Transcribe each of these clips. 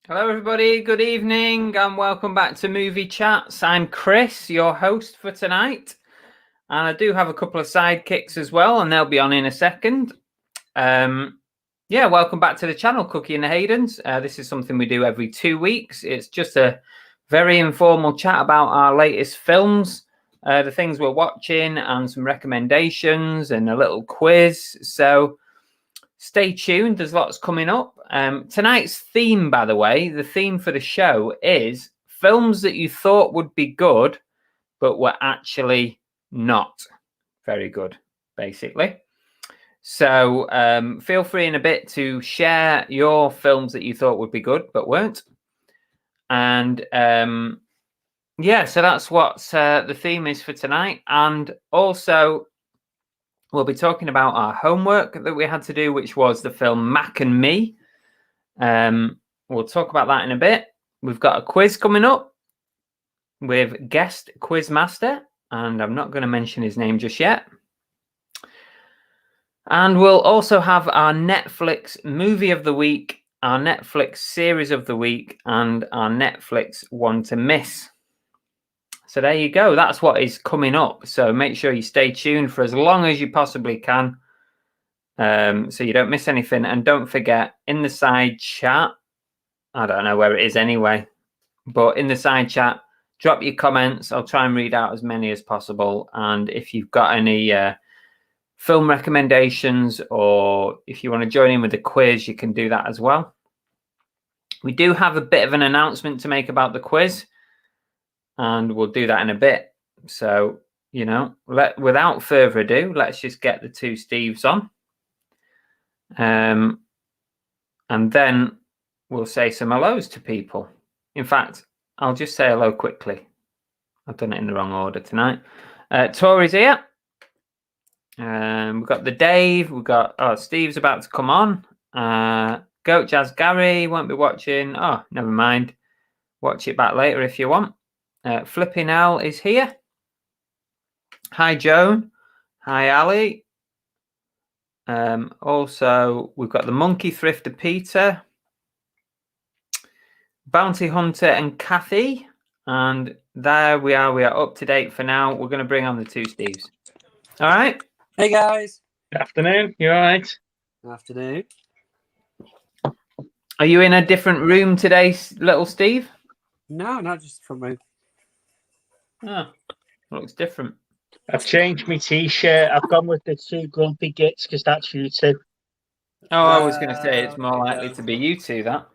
Hello everybody, good evening and welcome back to Movie Chats. I'm Chris, your host for tonight, and I do have a couple of sidekicks as well, and they'll be on in a second. Welcome back to the channel, Cookie and the Haydens. This is something we do every 2 weeks. It's just a very informal chat about our latest films, the things we're watching, and some recommendations and a little quiz. So stay tuned, there's lots coming up. Tonight's theme, by the way, the theme for the show is films that you thought would be good, but were actually not very good, basically. So feel free in a bit to share your films that you thought would be good, but weren't. And so that's what the theme is for tonight. And also, we'll be talking about our homework that we had to do, which was the film Mac and Me. We'll talk about that in a bit. We've got a quiz coming up with guest quiz master, and I'm not going to mention his name just yet. And we'll also have our Netflix movie of the week, our Netflix series of the week, and our Netflix one to miss. So there you go. That's what is coming up. So make sure you stay tuned for as long as you possibly can, so you don't miss anything. And don't forget, in the side chat, I don't know where it is anyway, but in the side chat, drop your comments. I'll try and read out as many as possible. And if you've got any film recommendations, or if you want to join in with the quiz, you can do that as well. We do have a bit of an announcement to make about the quiz, and we'll do that in a bit. So, without further ado, let's just get the two Steves on. And then we'll say some hellos to people. In fact, I'll just say hello quickly. I've done it in the wrong order tonight. Tori's here. We've got the Dave. We've got Steve's about to come on. Goat Jazz Gary won't be watching. Oh, never mind. Watch it back later if you want. Flipping L is here. Hi, Joan. Hi, Ali. Also, we've got the Monkey Thrifter Peter, Bounty Hunter and Kathy. And there we are. We are up to date for now. We're going to bring on the two Steves. All right. Hey, guys. Good afternoon. You all right? Good afternoon. Are you in a different room today, little Steve? No, not just from room. Oh, looks different. I've changed my t-shirt. I've gone with the two grumpy gits because that's you two. Oh, I was going to say it's more likely to be you two, that.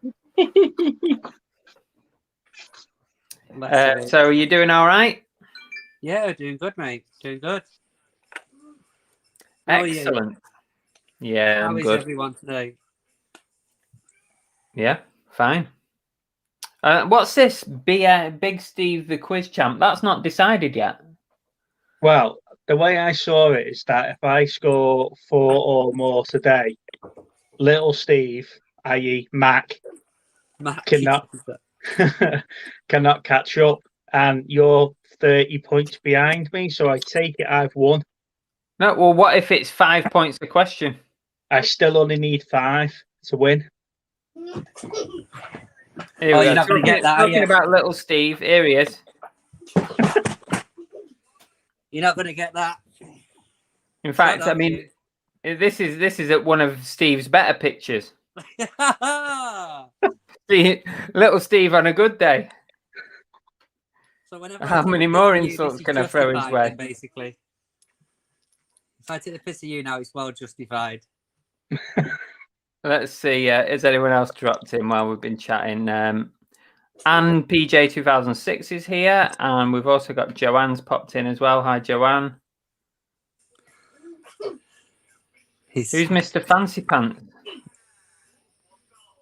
So are you doing all right? Yeah, doing good, mate. Doing good. Excellent. Yeah, I'm good. How is everyone today? Yeah, fine. What's this? Big Steve, the quiz champ. That's not decided yet. Well, the way I saw it is that if I score 4 or more today, little Steve, i.e. Mac cannot catch up, and you're 30 points behind me. So I take it I've won. No, well, what if it's 5 points a question? I still only need 5 to win. Here you're not going to get that. Talking about little Steve, here he is. You're not going to get that. In fact, I mean, this is at one of Steve's better pictures. Little Steve on a good day. So whenever How I take many the more piss of you, insults this is can I throw his justified way? then, basically. If I take the piss of you now, it's well justified. Let's see. Has anyone else dropped in while we've been chatting? And PJ 2006 is here, and we've also got Joanne's popped in as well. Hi, Joanne. Who's Mr. Fancy Pants?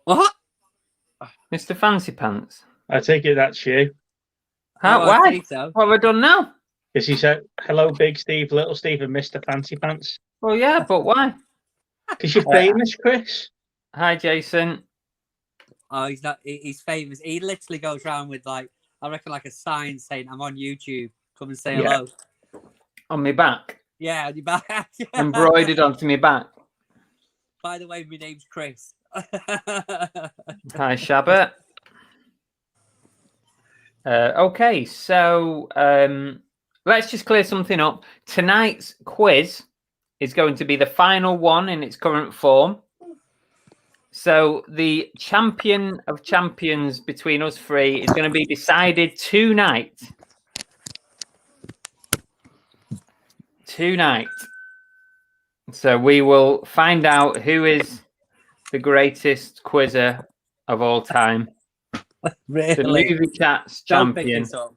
What? Mr. Fancy Pants. I take it that's you. How? Oh, I Why? think so. What have I done now? Because he said, "Hello, Big Steve, Little Steve, and Mr. Fancy Pants." Well, yeah, but why? Because you're famous, Chris. Hi, Jason. Oh, he's not. He's famous. He literally goes around with I reckon, like a sign saying, "I'm on YouTube. Come and say hello." On my back. Yeah, on your back. Embroidered onto my back. By the way, my name's Chris. Hi, Shabbat. Okay, so let's just clear something up. Tonight's quiz is going to be the final one in its current form. So the champion of champions between us three is going to be decided tonight. So we will find out who is the greatest quizzer of all time. Really? The movie chat's Don't pick champion. this up.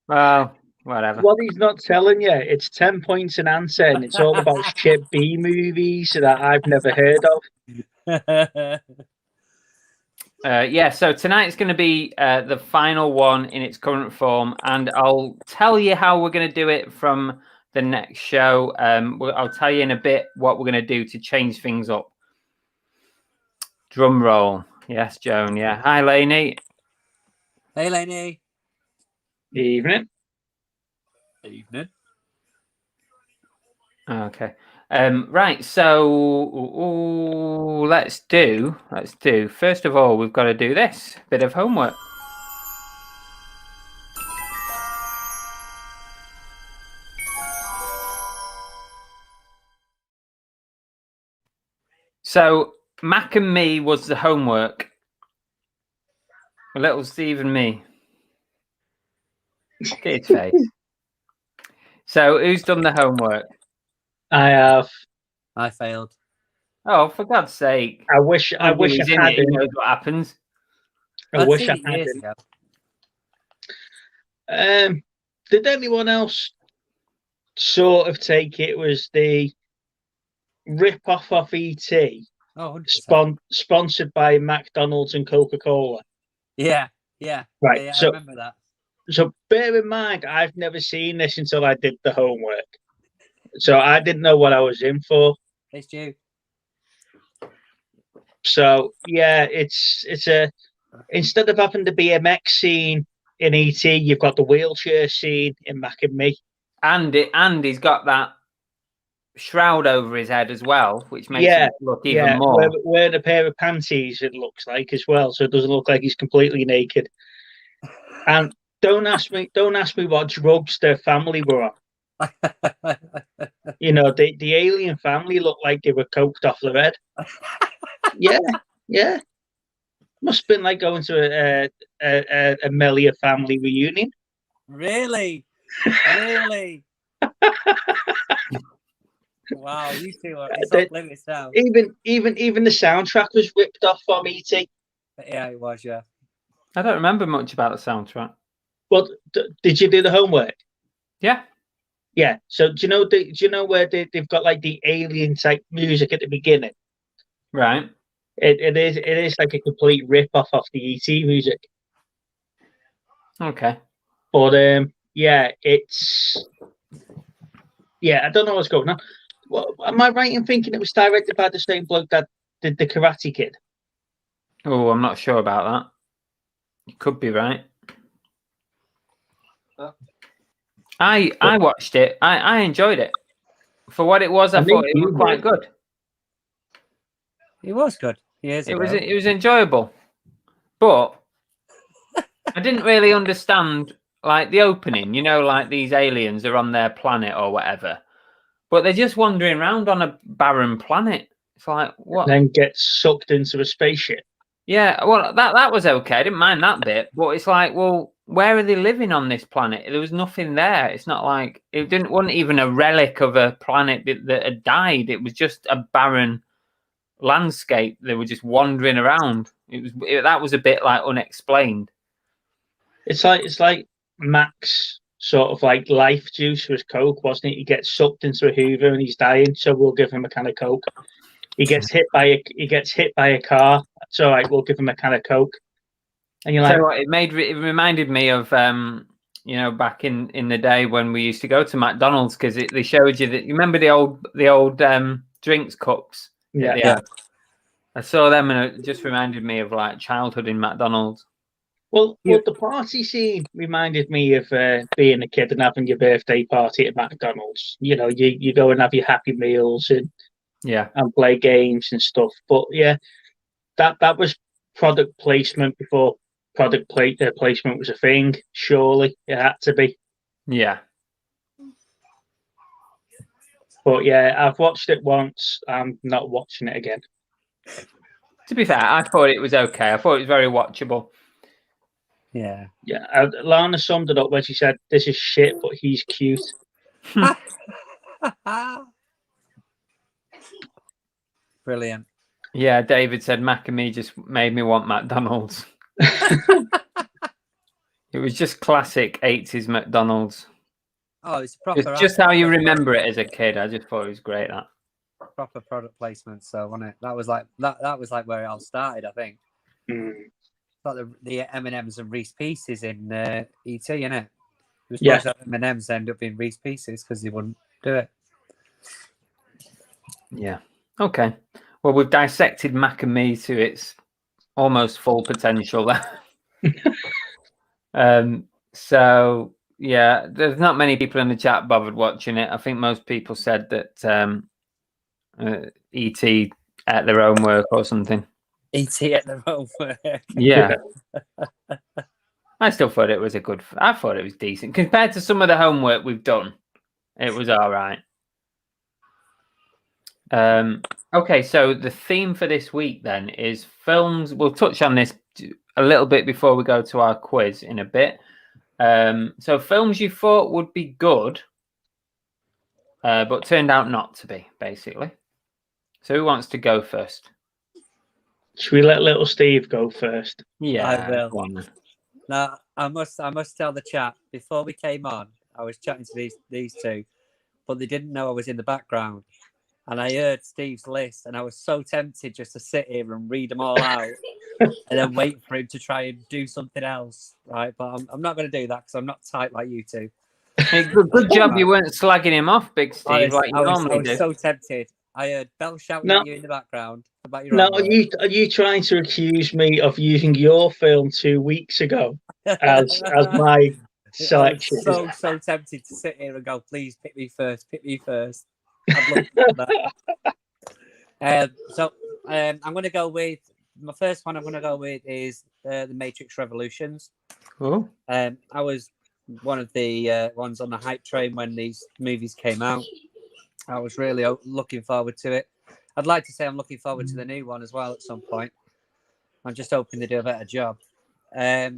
Well, whatever. What he's not telling you, it's 10 points an answer, and it's all about shit B movies that I've never heard of. Yeah, so tonight's going to be the final one in its current form, and I'll tell you how we're going to do it from the next show. I'll tell you in a bit what we're going to do to change things up. Drum roll. Yes, Joan. Yeah. Hi, Lainey. Hey, Lainey. Evening. Evening. Okay. Right. So let's do. First of all, we've got to do this bit of homework. So Mac and me was the homework. Little Steve and me. Look at his face. So who's done the homework? I have. I failed. Oh, for God's sake! I wish I He's in it, he hadn't. knows what happens. I wish I seen it years hadn't. ago. Did anyone else sort of take it was the rip-off of E.T. Oh, 100%. Sponsored by McDonald's and Coca-Cola? Yeah. Right. Yeah, So, I remember that. so bear in mind, I've never seen this until I did the homework. So I didn't know what I was in for. It's you. So yeah, it's a instead of having the BMX scene in ET, you've got the wheelchair scene in Mac and Me. And he's got that shroud over his head as well, which makes him look even more. Wearing a pair of panties, it looks like as well, so it doesn't look like he's completely naked. And don't ask me what drugs their family were on. You know, the alien family looked like they were coked off their head. Yeah. Must have been like going to a Melia family reunion. Really? Wow, you two are it's off limits now. Even the soundtrack was ripped off from E.T. Yeah, it was. Yeah. I don't remember much about the soundtrack. Well, did you do the homework? Yeah. Yeah. So do you know where they've got like the alien type music at the beginning? Right. It is like a complete rip off of the E.T. music. Okay. But I don't know what's going on. Well, am I right in thinking it was directed by the same bloke that did the Karate Kid? Oh, I'm not sure about that. You could be right. I watched it. I enjoyed it. For what it was, I thought it was quite good. It was good. It was enjoyable. But I didn't really understand like the opening, like these aliens are on their planet or whatever. But they're just wandering around on a barren planet. It's like what? Then gets sucked into a spaceship. Yeah, well, that was okay. I didn't mind that bit, but it's like, well, where are they living on this planet? There was nothing there. It's not like wasn't even a relic of a planet that had died. It was just a barren landscape. They were just wandering around. That was a bit like unexplained. It's like Max sort of like life juice for his Coke, wasn't it? He gets sucked into a Hoover and he's dying, so we'll give him a can of Coke. He gets hit by a car. It's all right. We'll give him a can of Coke. And you're like, so it reminded me of back in the day when we used to go to McDonald's because they showed you that. You remember the old drinks cups? yeah. I saw them and it just reminded me of like childhood in McDonald's. Well, the party scene reminded me of being a kid and having your birthday party at McDonald's. You know, you go and have your Happy Meals and play games and stuff. But yeah, that was product placement before product placement was a thing. Surely it had to be. Yeah. But yeah, I've watched it once. I'm not watching it again. To be fair, I thought it was okay. I thought it was very watchable. Yeah. Yeah. Lana summed it up when she said, "This is shit, but he's cute." Brilliant. Yeah, David said Mac and Me just made me want McDonald's. It was just classic 80s McDonald's. Oh, it's proper. Just how you remember it as a kid. I just thought it was great. That proper product placement. So, wasn't it? That was like that was like where it all started. I think. Like the M&Ms and Reese Pieces in ET, innit? It was supposed to have M&Ms end up being Reese Pieces because they wouldn't do it. Yeah. Okay. Well, we've dissected Mac and Me to its almost full potential there. So yeah, there's not many people in the chat bothered watching it. I think most people said that ET at their own work or something. ET at their own work. Yeah. I still thought it was I thought it was decent compared to some of the homework we've done. It was all right. Okay, so the theme for this week then is films. We'll touch on this a little bit before we go to our quiz in a bit. So films you thought would be good, but turned out not to be, basically. So who wants to go first? Should we let little Steve go first? Yeah, I will. Now, I must tell the chat, before we came on, I was chatting to these two, but they didn't know I was in the background. And I heard Steve's list, and I was so tempted just to sit here and read them all out and then wait for him to try and do something else, right? But I'm not going to do that because I'm not tight like you two. Hey, good job you weren't slagging him off, Big Steve, like you normally do. I was so tempted. I heard Belle shouting at you in the background about your are you trying to accuse me of using your film 2 weeks ago as my selection? I was so tempted to sit here and go, please pick me first. I'd love that. I'm going to go with my first one. I'm going to go with is the Matrix Revolutions. Oh. I was one of the ones on the hype train when these movies came out. I was really looking forward to it. I'd like to say I'm looking forward to the new one as well at some point. I'm just hoping they do a better job. So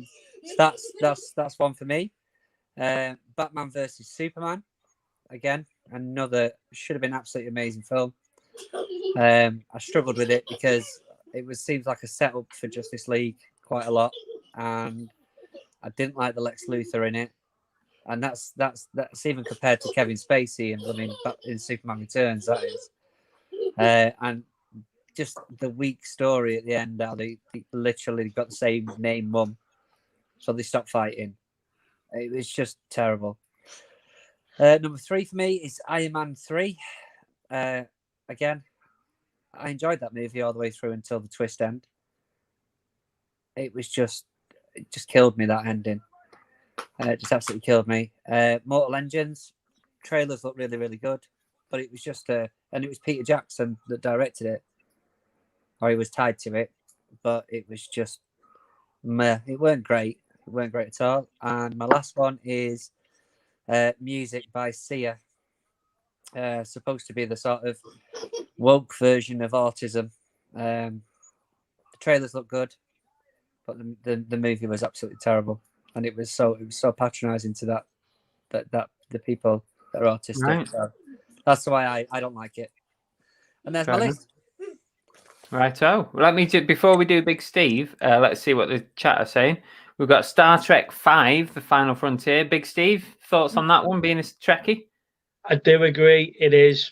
that's one for me. Batman versus Superman. Again, another should have been absolutely amazing film. I struggled with it because it seems like a setup for Justice League quite a lot, and I didn't like the Lex Luthor in it. And that's even compared to Kevin Spacey in Superman Returns, that is. And just the weak story at the end, how they literally got the same name mum, so they stopped fighting. It was just terrible. Number 3 for me is Iron Man 3. Again, I enjoyed that movie all the way through until the twist end. It just killed me, that ending. It just absolutely killed me. Mortal Engines trailers looked really, really good, but it was just and it was Peter Jackson that directed it, or he was tied to it, but it was just meh. It weren't great. It weren't great at all. And my last one is Music by Sia. Supposed to be the sort of woke version of autism. The trailers look good, but the movie was absolutely terrible, and it was so patronising to that the people that are autistic. Right. So that's why I don't like it. And there's Fair my enough. list. Righto. Let me before we do Big Steve, let's see what the chat are saying. We've got Star Trek V, The Final Frontier. Big Steve, thoughts on that one being a Trekkie? I do agree. It is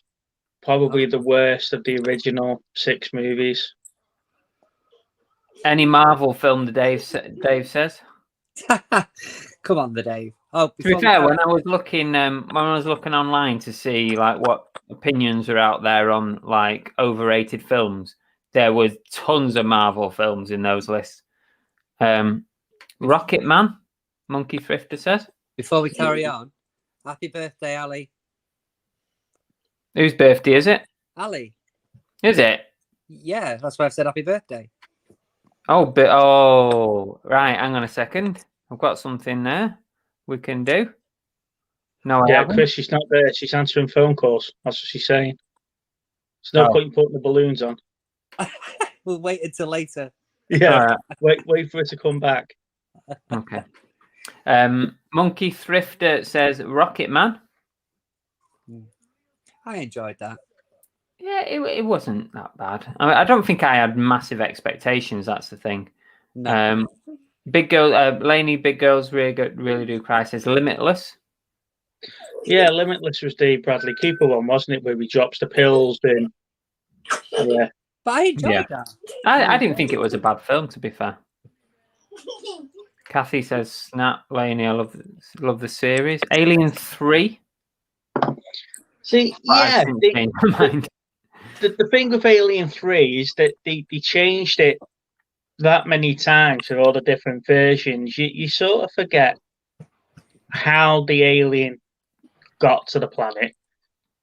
probably the worst of the original 6 movies. Any Marvel film that Dave says? Come on, the Dave. Oh, To be fair, when I was looking online to see like what opinions are out there on like overrated films, there was tons of Marvel films in those lists. Rocket Man, Monkey Thrifter says. Before we carry on, happy birthday, Ali. Whose birthday is it? Ali. Is it? Yeah, that's why I've said happy birthday. Oh, right. Hang on a second. I've got something there we can do. No, I haven't. Chris, she's not there. She's answering phone calls. That's what she's saying. There's no point in putting the balloons on. We'll wait until later. Yeah, wait for her to come back. Okay. Monkey Thrifter says Rocket Man. I enjoyed that. Yeah, it wasn't that bad. I don't think I had massive expectations. That's the thing. No. Big girl, Lainey, big girls really do cry. Says Limitless. Yeah, Limitless was the Bradley Cooper one, wasn't it? Where he drops the pills and yeah. But I enjoyed that. I didn't think it was a bad film, to be fair. Kathy says, "Snap, Lainey, I love the series." Alien 3. See, yeah, the thing with Alien 3 is that they changed it that many times for all the different versions. You sort of forget how the alien got to the planet,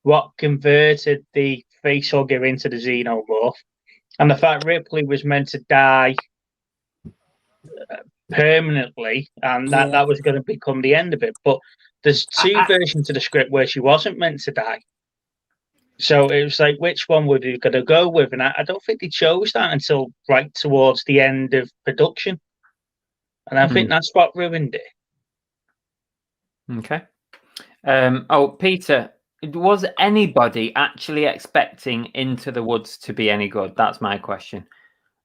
what converted the facehugger into the xenomorph, and the fact Ripley was meant to die permanently, and that was going to become the end of it. But there's 2 versions of the script where she wasn't meant to die. So it was like, which one were they going to go with? And I don't think they chose that until right towards the end of production. And I think that's what ruined it. Okay. Peter, was anybody actually expecting Into the Woods to be any good? That's my question.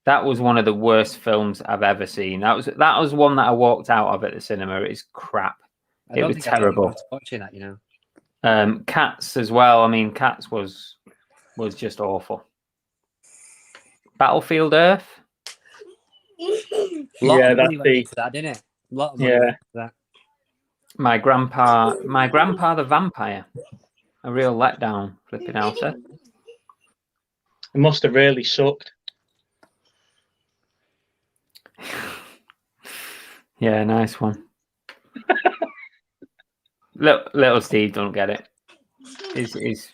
That was one of the worst films I've ever seen. That was one that I walked out of at the cinema. It's crap. It was terrible. Watching that, you know. Cats as well. I mean, Cats was just awful. Battlefield Earth. Yeah, that's that, didn't it? A lot of money for that. My grandpa the vampire. A real letdown, flipping out. It must have really sucked. Yeah, nice one. Little Steve don't get it. He's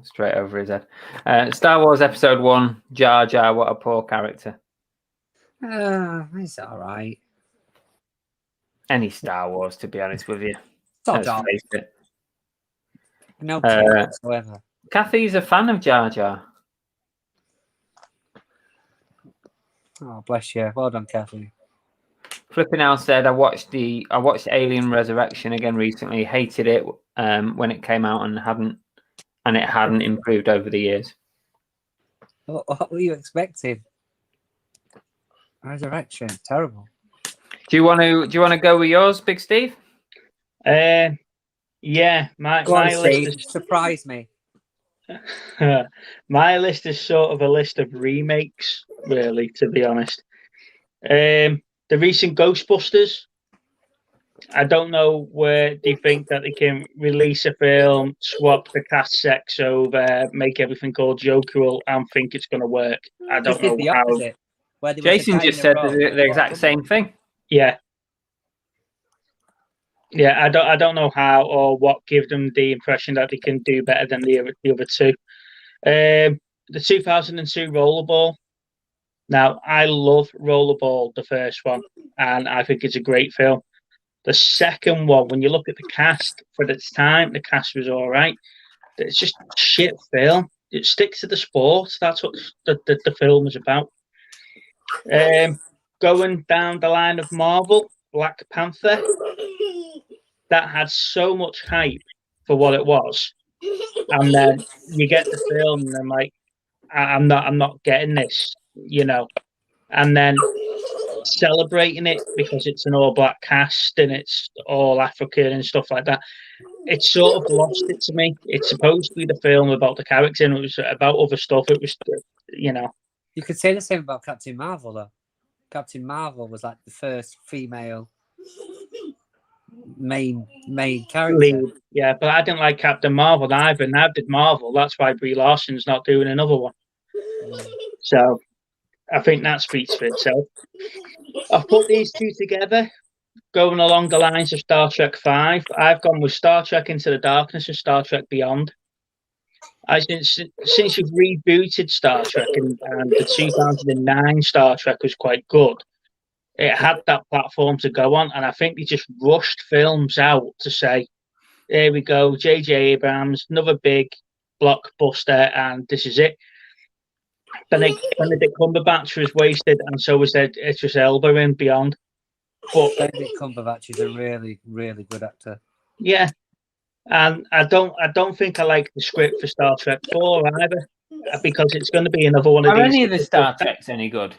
straight over his head. Star Wars Episode 1, Jar Jar, what a poor character. It's all right. Any Star Wars, to be honest with you. Let's face it. No whatsoever. Kathy's a fan of Jar Jar. Oh, bless you. Well done, Kathy. Flipping out said I watched Alien Resurrection again recently. Hated it when it came out and it hadn't improved over the years. What were you expecting? Resurrection, terrible. Do you want to go with yours, Big Steve? Yeah, my list is... surprise me. My list is sort of a list of remakes, really, to be honest. The recent Ghostbusters. I don't know where they think that they can release a film, swap the cast sex over, make everything called Jokerul, and think it's going to work. I don't know the how. Opposite, Jason just said the exact same thing. Yeah. Yeah, I don't know how or what gave them the impression that they can do better than the other 2. The 2002 Rollerball. Now, I love Rollerball, the first one, and I think it's a great film. The second one, when you look at the cast for its time, the cast was all right. It's just a shit film. stick to the sport. That's what the film is about. Going down the line of Marvel, Black Panther, that had so much hype for what it was, and then you get the film, and I'm like, I'm not getting this, and then celebrating it because it's an all black cast and it's all African and stuff like that. It sort of lost it to me. It's supposed to be the film about the character, and it was about other stuff. It was, You could say the same about Captain Marvel, though. Captain Marvel was like the first female main character. lead. Yeah, but I didn't like Captain Marvel either. Now did Marvel. That's why Brie Larson's not doing another one. So I think that speaks for itself. I've put these two together, going along the lines of Star Trek 5. I've gone with Star Trek Into the Darkness and Star Trek Beyond. Since you've rebooted Star Trek and the 2009 Star Trek was quite good, it had that platform to go on, and I think they just rushed films out to say, here we go, J.J. Abrams, another big blockbuster, and this is it. Benedict Cumberbatch was wasted, and so was Idris Elba in Beyond. But Benedict Cumberbatch is a really, really good actor. Yeah, and I don't think I like the script for Star Trek 4 either, because it's going to be another one of Are these. any of the Star Treks any good?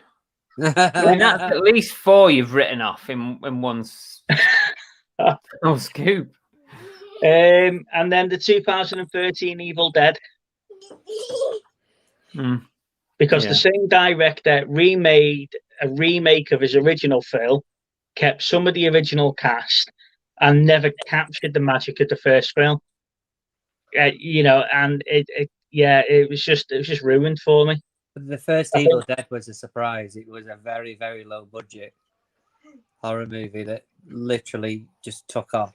I mean, that's at least 4 you've written off in one scoop. And then the 2013 Evil Dead. Because the same director remade a remake of his original film, kept some of the original cast, and never captured the magic of the first film. And it was just ruined for me. The first Evil Dead was a surprise. It was a very, very low budget horror movie that literally just took off.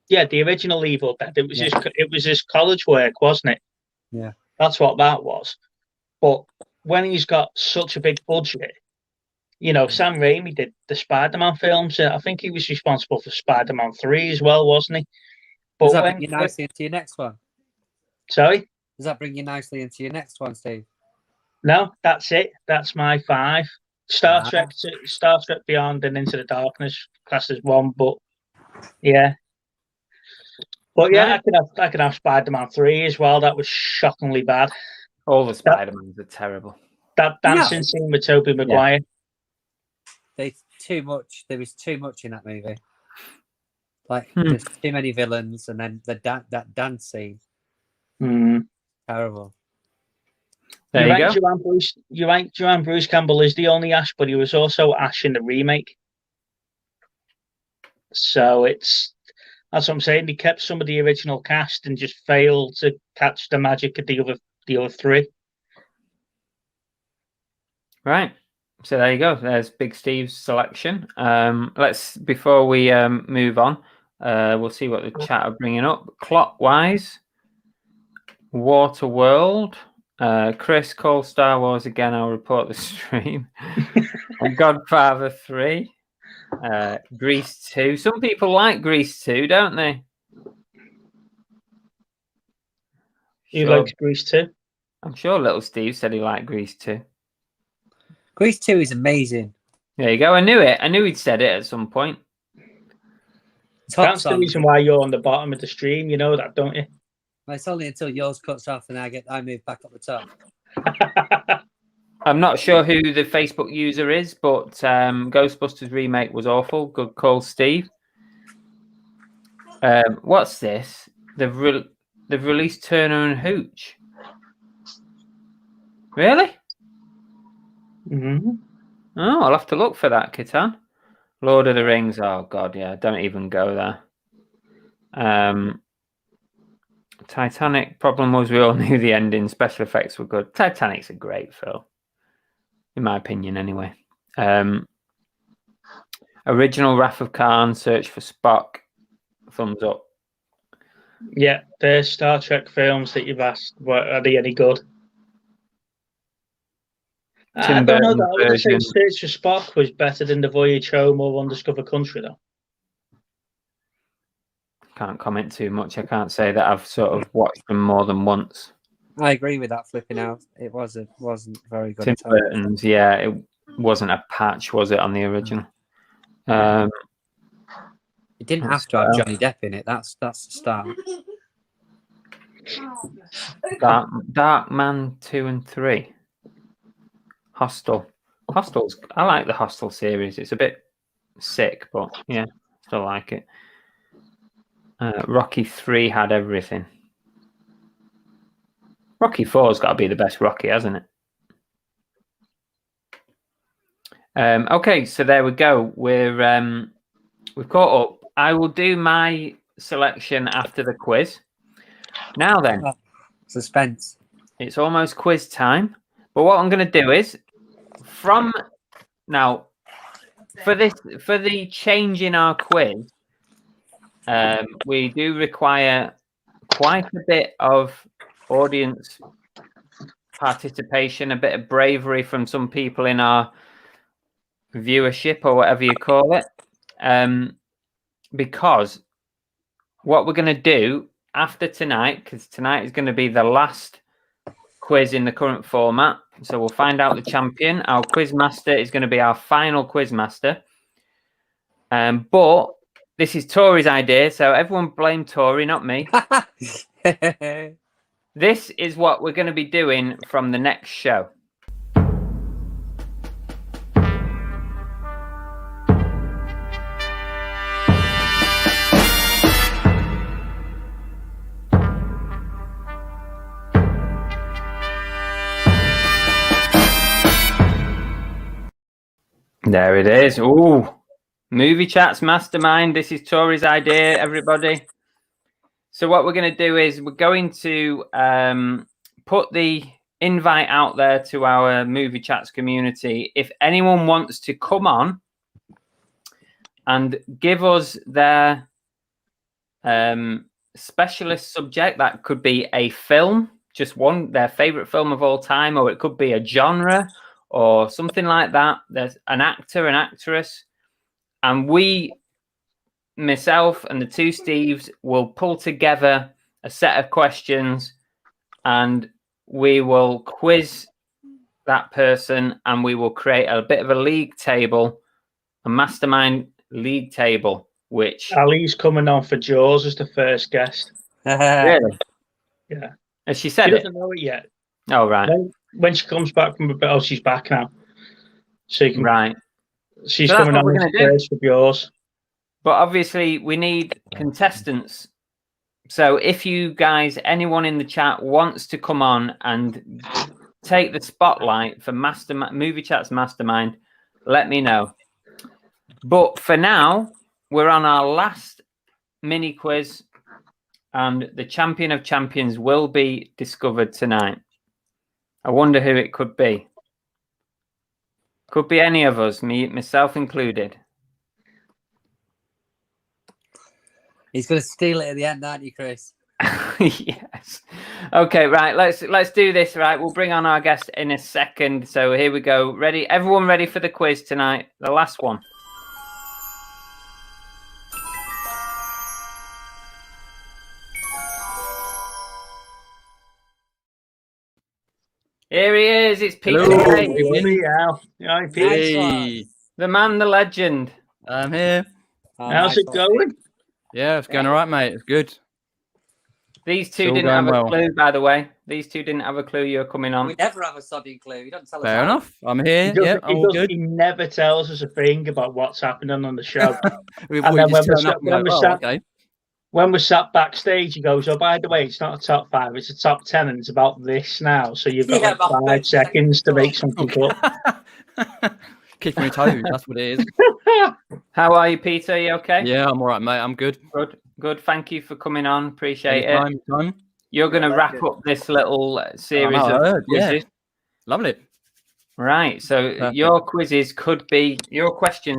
Yeah, the original Evil Dead. It was his college work, wasn't it? Yeah, that's what that was. But when he's got such a big budget, Sam Raimi did the Spider-Man films. I think he was responsible for Spider-Man 3 as well, wasn't he? But does that bring you nicely into your next one? Sorry? Does that bring you nicely into your next one, Steve? No, that's it. That's my 5. Star Trek Beyond and Into the Darkness classed as 1, but yeah. But yeah, I could have Spider-Man 3 as well. That was shockingly bad. All the Spider-Mans are terrible. That dancing scene with Tobey Maguire. There was too much in that movie. There's too many villains, and then that dance scene. Terrible. There you go. Joanne Bruce Campbell is the only Ash, but he was also Ash in the remake. So that's what I'm saying. They kept some of the original cast and just failed to catch the magic of the other 3. Right. So there you go. There's Big Steve's selection. Before we move on, we'll see what the chat are bringing up. Clockwise, Waterworld, Chris, call Star Wars again. I'll report the stream. Godfather 3, Grease 2. Some people like Grease 2, don't they? You like Grease 2? I'm sure little Steve said he liked Grease 2. Grease 2 is amazing. There you go. I knew it. I knew he'd said it at some point. That's the reason why you're on the bottom of the stream. You know that, don't you? Well, it's only until yours cuts off and I move back up the top. I'm not sure who the Facebook user is, but Ghostbusters remake was awful. Good call, Steve. What's this? They've released Turner and Hooch. Really? Mm-hmm. Oh, I'll have to look for that, Kitan. Lord of the Rings. Oh God, yeah. Don't even go there. Titanic. Problem was we all knew the ending. Special effects were good. Titanic's a great film, in my opinion, anyway. Original Wrath of Khan. Search for Spock. Thumbs up. Yeah, the Star Trek films that you've asked, are they any good? I don't know. I would say Search for Spock was better than The Voyage Home or Undiscovered Country, though. Can't comment too much. I can't say that I've sort of watched them more than once. I agree with that. Flipping out, it wasn't very good Tim at all. Burton's, yeah, it wasn't a patch, was it, on the original? It didn't have to have well. Johnny Depp in it. That's the start. Dark Man 2 and 3. Hostel. I like the Hostel series. It's a bit sick, but yeah, still like it. Rocky 3 had everything. Rocky 4's got to be the best Rocky, hasn't it? Okay, so there we go. We've caught up. I will do my selection after the quiz. Now then, Suspense. it's almost quiz time. But what I'm going to do is, from now, for the change in our quiz, we do require quite a bit of audience participation, a bit of bravery from some people in our viewership or whatever you call it, because what we're going to do after tonight, because tonight is going to be the last quiz in the current format, so we'll find out the champion. Our quiz master is going to be our final quiz master, but this is Tori's idea, so everyone blame Tori, not me. This is what we're going to be doing from the next show. There it is. Ooh, Movie Chats Mastermind. This is Tori's idea, everybody. So what we're going to do is we're going to put the invite out there to our Movie Chats community. If anyone wants to come on and give us their specialist subject, that could be a film, just one, their favorite film of all time, or it could be a genre or something like that. There's an actor, an actress, and myself and the two Steves will pull together a set of questions and we will quiz that person and we will create a bit of a league table, a mastermind league table, which Ali's coming on for Jaws as the first guest. really, Yeah. as she She said it. doesn't know it yet. Oh, right. When she comes back from a bit, she's back now. So you can, Right. she's So that's coming what on we're as gonna the do. first for Jaws. But obviously, we need contestants. So if you guys, anyone in the chat wants to come on and take the spotlight for Movie Chats Mastermind, let me know. But for now, we're on our last mini quiz, and the champion of champions will be discovered tonight. I wonder who it could be. Could be any of us, myself included. He's going to steal it at the end, aren't you, Chris? Yes. Okay, right. Let's do this. Right, we'll bring on our guest in a second. So here we go. Ready? Everyone ready for the quiz tonight? The last one. Here he is. It's Peter Hello. Kay, Hi, Pete. Hey, the man, the legend. I'm here. How's it going? Yeah, it's going all right, mate. It's good. These two It's all didn't have going a well. clue, by the way. These two didn't have a clue you were coming on. We never have a sodding clue. You don't tell us. Fair how. enough. I'm here. He Yeah, doesn't- all good. he never tells us a thing about what's happening on the show. We And we then just when we turn up sat- and when go, we oh, sat- okay. When we're sat backstage, he goes, "Oh, by the way, it's not a top 5; it's a top 10, and it's about this now. So you've got Yeah, like about 5 30 seconds to make seconds something up." Kicking me toes. That's what it is. How are you, Peter? You okay? Yeah, I'm all right, mate. I'm good. Good. Thank you for coming on. Appreciate it. Anytime. You're going to Yeah, wrap legend. up this little series I of heard, yeah. quizzes. Lovely. Right. So Perfect. your questions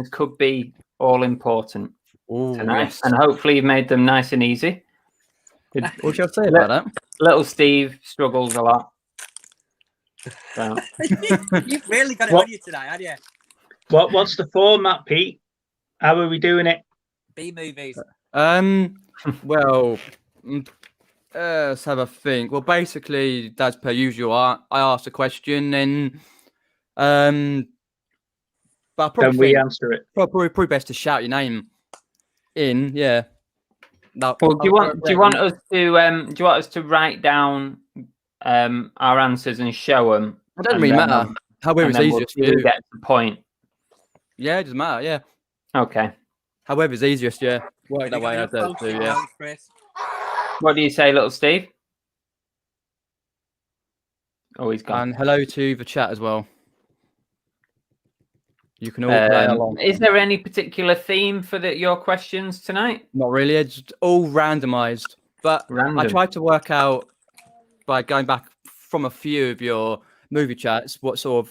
could be all important Oh, tonight, yes. and hopefully you've made them nice and easy. What should I say about that? Little Steve struggles a lot. So, You've really got it What? on you tonight, haven't you? What's the format, Pete? How are we doing it? B movies. Well, Let's have a think. Well, basically, as per usual, I asked a question, and but I Then probably we think answer it. probably best to shout your name in. Yeah. No, Well, do you want us to write down our answers and show them? It doesn't really matter. However, it's easiest for we'll you. get the point. Yeah, it doesn't matter. Yeah. Okay. However, it's easiest. Yeah. Work that way. I Enough do votes too. in Yeah. those, Chris? What do you say, little Steve? Oh, he's gone. And hello to the chat as well. You can all play along. Is there any particular theme for your questions tonight? Not really. It's all randomized. But Random. I tried to work out by going back from a few of your movie chats what sort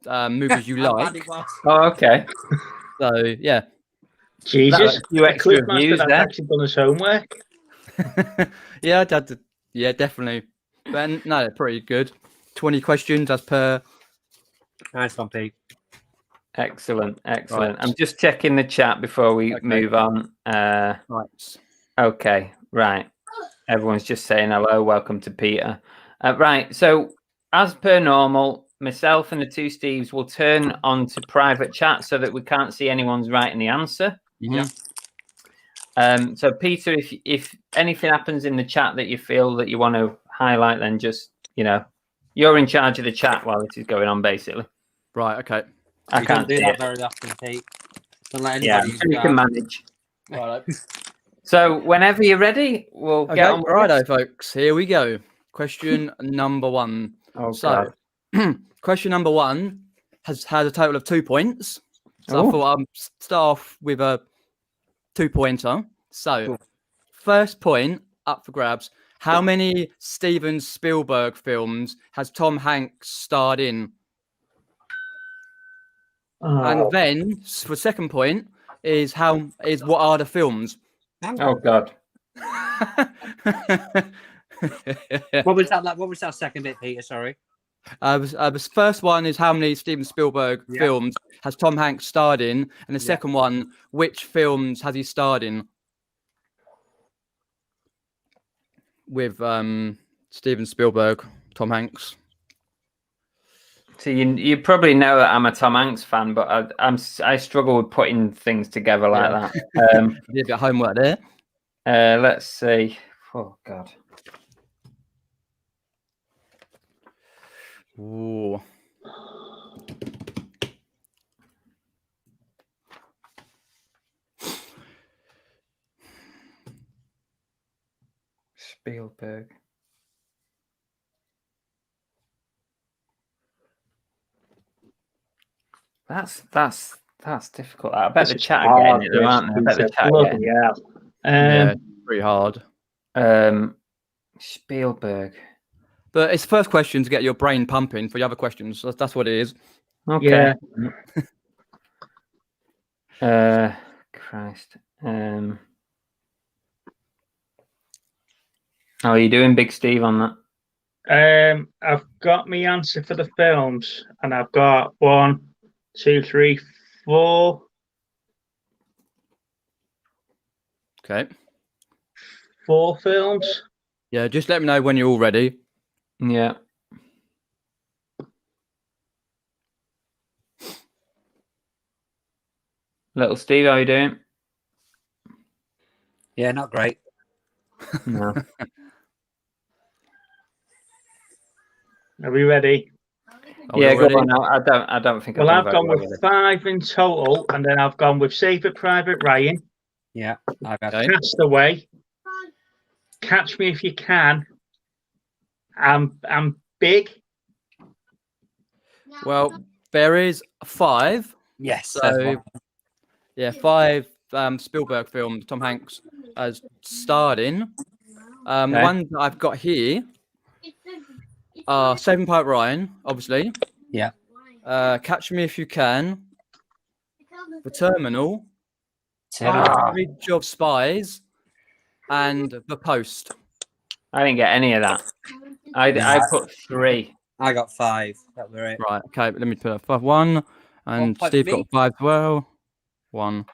of movies you How bad like. it was. Oh, okay. So yeah. Jesus, That's a few extra Quizmaster views has there. actually done his homework. Yeah, yeah, definitely. But no, they're pretty good. 20 questions as per. Nice one, Pete. Excellent. Right. I'm just checking the chat before we Okay. move on. Right. Okay, right. Everyone's just saying hello. Welcome to Peter. Right. So, as per normal, myself and the two Steves will turn on to private chat so that we can't see anyone's writing the answer. Yeah. So, Peter, if anything happens in the chat that you feel that you want to highlight, then just you're in charge of the chat while this is going on. Basically, Right. Okay. I You can't don't do see that it. very often, Pete. Don't let Yeah, anybody you can manage. Right. So, whenever you're ready, we'll get on. With Righto, this. folks. Here we go. Question number 1. Oh, So, question number 1 has a total of 2 points. So Oh. I thought I'd start off with a 2-pointer. So, Cool. first point up for grabs. How many Steven Spielberg films has Tom Hanks starred in? And then, for second point, is what are the films? Oh God. What was that? What was that second bit, Peter? Sorry. The first one is how many Steven Spielberg Yeah. films has Tom Hanks starred in, and the Yeah. second one, which films has he starred in with Steven Spielberg, Tom Hanks? So you probably know that I'm a Tom Hanks fan, but I struggle with putting things together like that. Did a bit of homework there. Let's see. Oh God. Ooh. Spielberg. That's difficult. I bet the chat are getting it, aren't they? I bet the chat are getting it. Yeah, pretty hard. Spielberg. But it's the first question to get your brain pumping for the other questions. That's what it is. Okay. Christ. How are you doing, Big Steve, on that? I've got my answer for the films, and I've got 1, 2, 3, 4. Okay. 4 films. Yeah, just let me know when you're all ready. Yeah. Little Steve, how are you doing? Yeah, not great. No. Are we ready? Are we Yeah, all go ready? on. I don't think. Well, I've I've done gone very with well 5 in total, and then I've gone with Saving Private Ryan, Yeah, I've got Okay. Castaway, Catch Me If You Can, I'm Big. Well, there is 5. yes. that's So, one. yeah, 5 Spielberg films Tom Hanks has starred in. The Okay. ones that I've got here are Saving Private Ryan, obviously. Yeah. Catch Me If You Can, The Terminal, Ah. Bridge of Spies, and The Post. I didn't get any of that. I put 3. I got 5. That were it. Right, okay, let me put up 5, 1, and point Steve for me. got 5 as well. 1.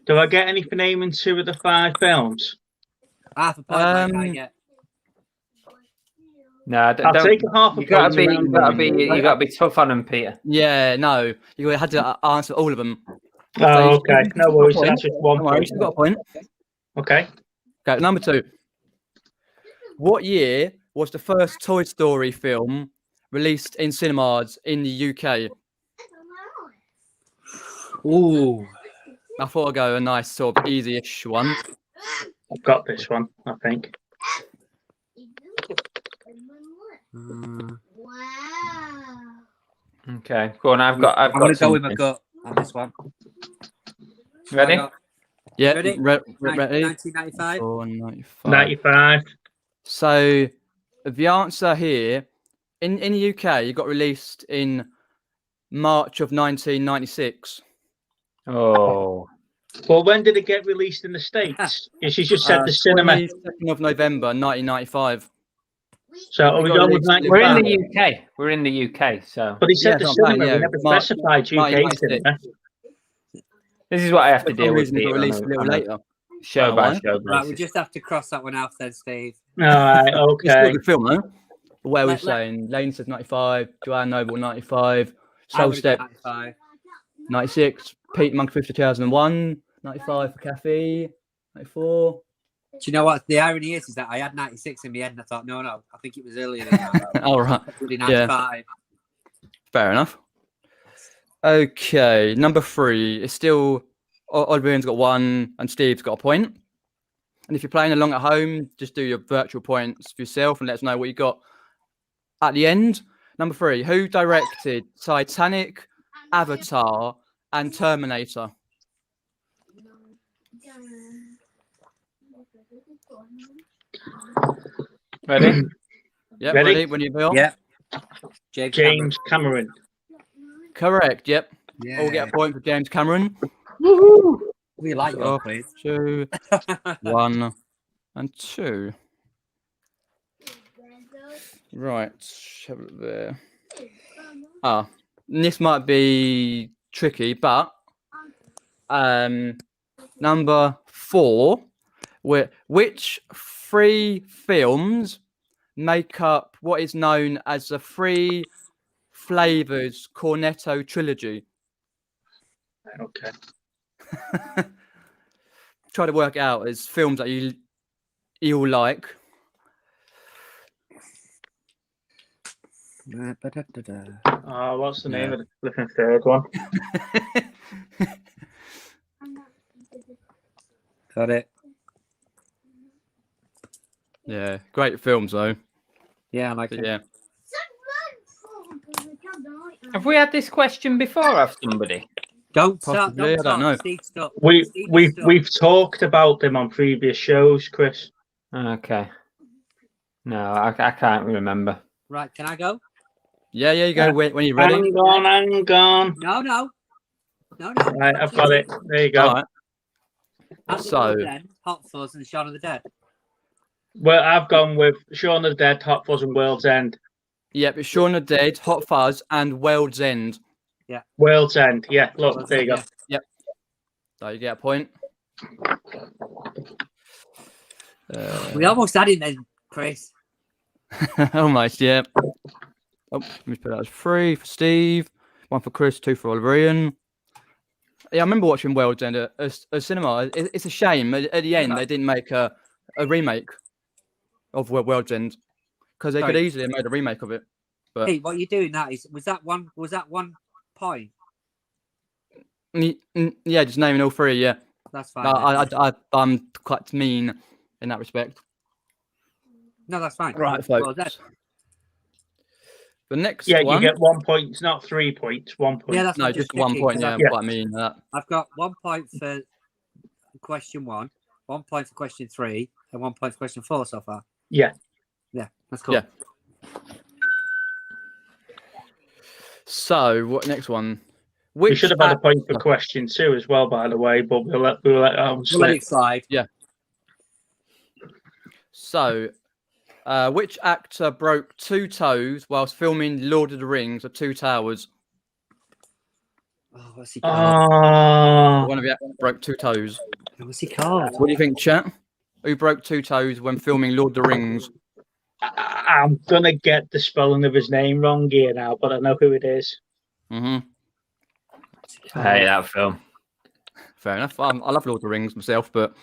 Do I get any for naming 2 of the 5 films? Half a point, Mike, I get. No, I'll don't. take a half a You gotta point. you gotta be tough on them, Peter. Yeah, no, you had to answer all of them. Oh, okay. you No still got a worries. So point. that's just one Don't worry, you point. still got a point. Okay. Okay, number 2. What year was the first Toy Story film released in cinemas in the UK? Ooh. I thought I'd go a nice sort of easy-ish one. I've got this one, I think. Okay, go on. I've got I'm going to go with my something. gut on this one. Ready? Yeah, Ready? ready? 1995. 495. 95. So the answer here in the UK, it got released in March of 1996. Oh, Well, when did it get released in the States? Because you just said the cinema. 22nd of November 1995. So are we going with we're in 95? the UK. We're in the UK. So But he said Yeah, the that's what I'm cinema. saying, We yeah. never March specified UK 1996. cinema. this is what I have to For some deal with. reason, it got Peter, released a little later. show Don't know by why. show Right, we basis. just have to cross that one out then, Steve. All right. It's still Okay. a good film, though. Where are we Let- saying? Lane says 95, Joanne Noble 95, I Soul would've got Step 95. 96, Pete Monkey 50 2001, 95 for Kathy, 94. Do you know what the irony is that I had 96 in my head and I thought, no, I think it was earlier than that. All right, Probably 95. fair enough. Okay, number 3 is still Oddburn's got 1 and Steve's got a point. And if you're playing along at home, just do your virtual points for yourself and let us know what you got at the end. Number 3, who directed Titanic, Avatar, and Terminator? Ready? Yep, Ready? ready when you feel? Yeah. James Cameron. Correct, yep. Yeah. All get a point for James Cameron. We like your Oh, please. 2, 1, and 2. Right, have a look there. This might be tricky, but number 4, which 3 films make up what is known as the 3 Flavors Cornetto trilogy? Okay. Try to work out as films that you'll like. What's the name of the flipping third one? Got it. Yeah, great films though. Yeah, I like But it. yeah, Have we had this question before of somebody? Don't stop. Possibly, Don't I don't know. stop. Steve, stop. We've Steve, stop. we've talked about them on previous shows, Chris. Okay. No, I can't remember. Right, can I go? yeah, you go when you're ready. Hang on. No. Right, I've got it. There you go. All right. So- Hot Fuzz and Shaun of the Dead. Well, I've gone with Shaun of the Dead, Hot Fuzz, and World's End. Yep, it's Shaun of the Dead, Hot Fuzz, and World's End. World's End. Yeah, look, there you go. Yeah. So you get a point. We almost had him then, Chris. Almost, yeah. Oh, let me put that as 3 for Steve, 1 for Chris, 2 for Oliver Ian. Yeah, I remember watching World's End at cinema. It's a shame at the end they didn't make a remake of World's End because they could Sorry. easily have made a remake of it. But Hey, what you're doing that is was that one point? yeah, just naming all 3. Yeah, That's fine. I'm quite mean in that respect. No, that's fine. Right, Well, folks. The next Yeah, one. you get 1 point. It's not 3 points. 1 point. Yeah, that's No, what I'm just 1 checking, point. 'cause Yeah, I'm Yeah. quite mean. That. I've got 1 point for question 1, 1 point for question 3, and 1 point for question 4 so far. Yeah. Yeah, that's cool. Yeah. So what next one? We Which should have had a act- point for question 2 as well, by the way, but we'll let that one We'll let slip. it slide. So, which actor broke 2 toes whilst filming Lord of the Rings: The Two Towers? Oh, what's he called? Ah, One of you broke 2 toes. What's he called? What do you think, chat? who broke two toes when filming Lord of the Rings? I'm gonna get the spelling of his name wrong here now, but I know who it is. Mm-hmm. I hate that film. Fair enough. I love Lord of the Rings myself, but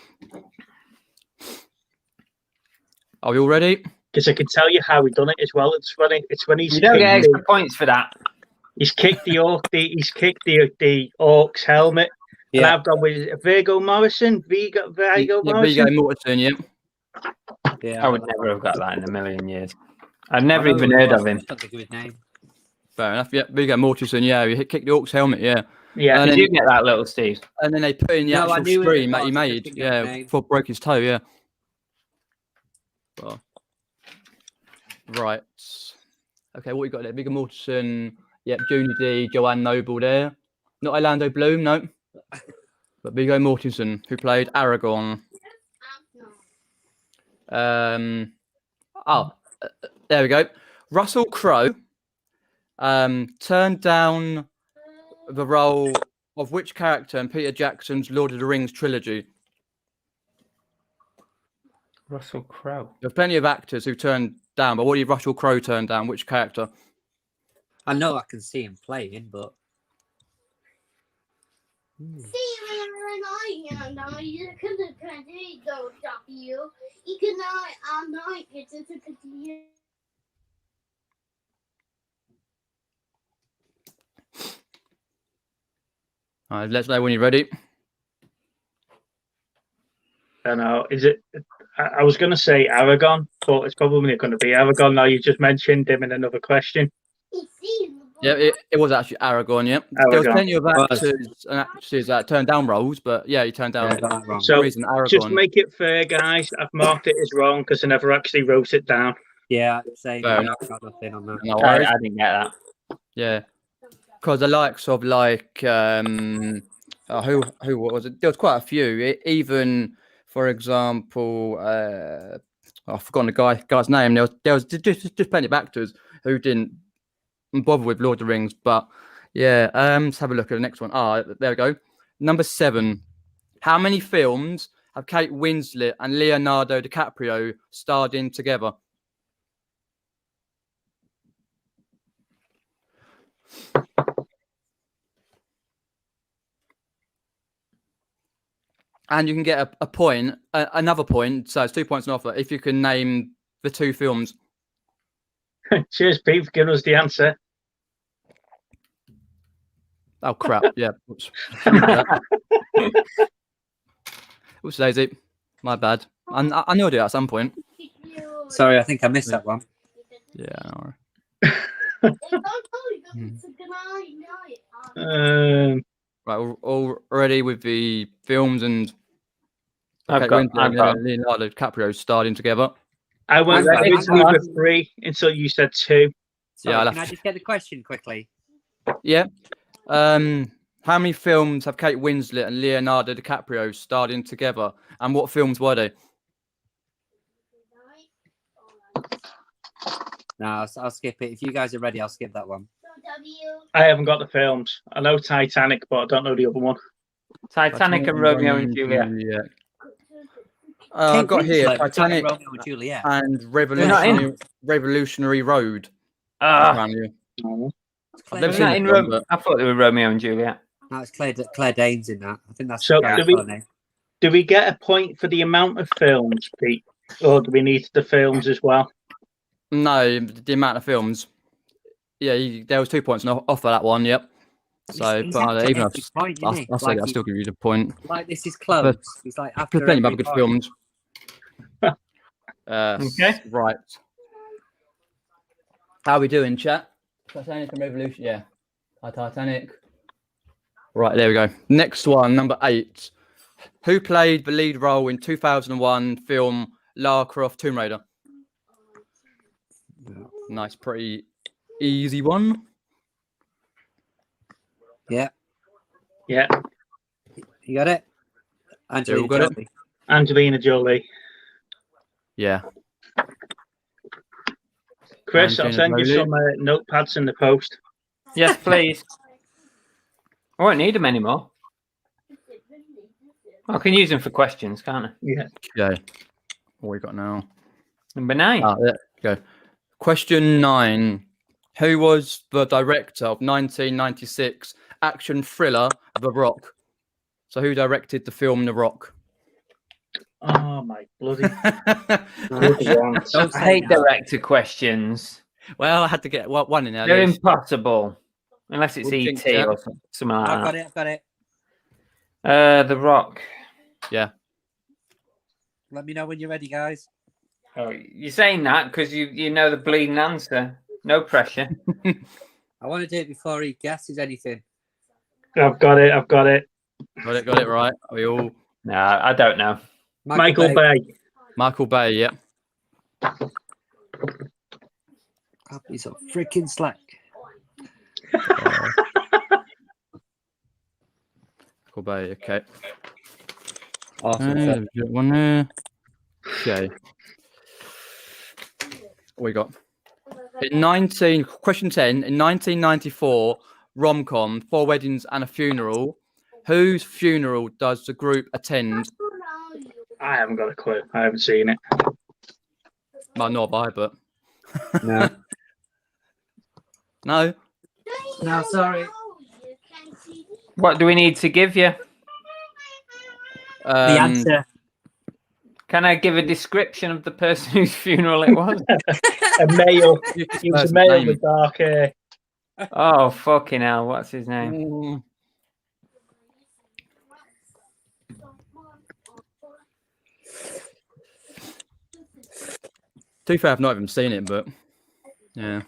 are we all ready? Because I can tell you how he done it as well. It's when he's You don't get kicked extra points for that. he's kicked the Orc's helmet. And Yeah. I've gone with Viggo Morrison. Viggo Yeah, Morrison. Viggo Mortensen, yeah. Yeah. I would never have got that in a million years. I've never I know even who it heard was, of I him. just can't think of his name. Fair enough. Yeah, Viggo Mortensen. Yeah, he kicked the Orc's helmet. Yeah, Yeah. And Did then- you get that, little Steve? and then they put in the No, I actual knew who it scream that he was, I just made. didn't get the Yeah, name. before broke his toe. Yeah. Well, right. Okay, what you got there? Viggo Mortensen. Yep, Junie D, Joanne Noble there. Not Orlando Bloom, no. But Viggo Mortensen, who played Aragorn. There we go. Russell Crowe turned down the role of which character in Peter Jackson's Lord of the Rings trilogy? Russell Crowe. There are plenty of actors who turned down, but what did Russell Crowe turn down? Which character? I know I can see him playing, but All right, let's know when you're ready. I know. Is it? I was going to say Aragon, but it's probably not going to be Aragon. Now you just mentioned him in another question. Yeah, it was actually Aragorn. Yeah, there was Aragorn. plenty of Was. actors and actresses that turned down roles, but yeah, he turned down. yeah, I got that wrong. For some So, reason, Just Aragorn. to make it fair, guys, I've marked it as wrong because I never actually wrote it down. Yeah, same. Fair Yeah, I got nothing on that. No worries. I didn't get that. Yeah, because the likes of like who was it? There was quite a few. Even for example, I've forgotten the guy's name. There was just plenty of actors who didn't bother with Lord of the Rings. But yeah, let's have a look at the next one. There we go. Number 7. How many films have Kate Winslet and Leonardo DiCaprio starred in together? And you can get a point, another point. So it's 2 points on offer if you can name the 2 films. Cheers, Pete, for giving us the answer. Oh crap! Yeah. Oops. Oops, Daisy. My bad. I knew I'd do that at some point. Sorry, I think I missed that one. Yeah. All Um, right. We're all ready with the films and I've got. and Leonardo DiCaprio starring together. I went Right, originally right. with 3 until you said 2. Sorry, Yeah, I'll can I have just get the question quickly? Yeah. How many films have Kate Winslet and Leonardo DiCaprio starred in together? And what films were they? No, I'll skip it. If you guys are ready, I'll skip that one. I haven't got the films. I know Titanic, but I don't know the other one. Titanic and Romeo and Juliet. I've Kate got here Winslet, Titanic Romeo and Juliet. and not in. Revolutionary Road. Ah, apparently. I've never wasn't seen that the in film, but I thought they were Romeo and Juliet. No, it's Claire Danes in that. I think that's So, the character do we- name. Do we get a point for the amount of films, Pete? Or do we need the films as well? no, the amount of films. Yeah, there was 2 points off of that one. Yep. So, He's but after even every point, isn't he? I'll say Like that. I'll he- still give you the point. Like this is close. He's like after There's plenty of every other good point. films. Okay. Right. How are we doing, chat? Titanic and Revolution. Yeah. Titanic. Right, there we go. Next one, number 8. Who played the lead role in 2001 film Lara Croft Tomb Raider? Nice, pretty easy one. Yeah, Yeah, you got it? Angelina we got it. Jolie. Angelina Jolie. Yeah. Chris, I'll Angelina send you Jolie. some notepads in the post. Yes, please. I won't need them anymore. I can use them for questions, can't I? Yeah. Okay. What we got now? Number 9. There we go. Question 9. Who was the director of 1996 action thriller The Rock? So who directed the film The Rock? Oh my bloody Don't want. say I hate no. director questions. Well, I had to get one in there. They're at least. impossible. Unless it's What do you think, E.T. Jack? or something like I've that. got it. I've got it. The Rock. Yeah. Let me know when you're ready, guys. Oh, you're saying that because you know the bleeding answer. No pressure. I want to do it before he guesses anything. I've got it. I've got it. Got it right. Are we all No, I don't know. Michael Bay. Michael Bay, yeah. God, he's a freaking slack. Michael Bay, okay. Awesome. We've got one there. Okay. What we got? Question 10. In 1994, rom-com, 4 Weddings and a Funeral. Whose funeral does the group attend? I haven't got a clue. I haven't seen it. Well, not I, but No. no. No, sorry. What do we need to give you? The answer. Can I give a description of the person whose funeral it was? A male. This He was a person's male name. with dark hair. Oh, fucking hell. What's his name? Mm, To be fair, I've not even seen it, but yeah.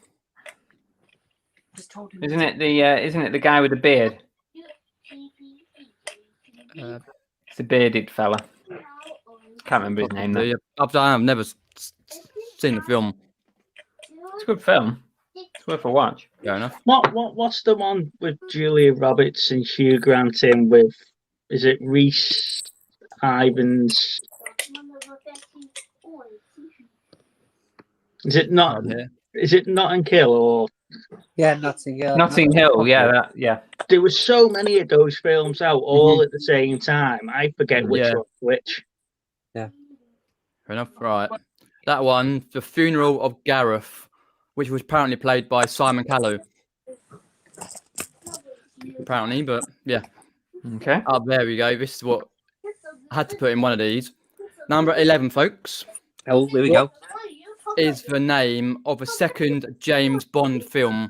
Isn't it the guy with the beard? Uh, It's the bearded fella. Can't remember his name. Though. Yeah, I've never seen the film. It's a good film. It's worth a watch. Fair enough. What's the one with Julia Roberts and Hugh Grant in with? Is it Reese Ivans? Is it not? Yeah. Is it Notting Hill or? Yeah, Notting Hill. Notting Hill. Yeah, yeah. There were so many of those films out all at the same time. I forget which Yeah. one's which. Fair enough. Right. That one, The Funeral of Gareth, which was apparently played by Simon Callow. Apparently, but yeah. Okay. Oh, there we go. This is what I had to put in one of these. Number 11, folks, Oh, here we go. is the name of a second James Bond film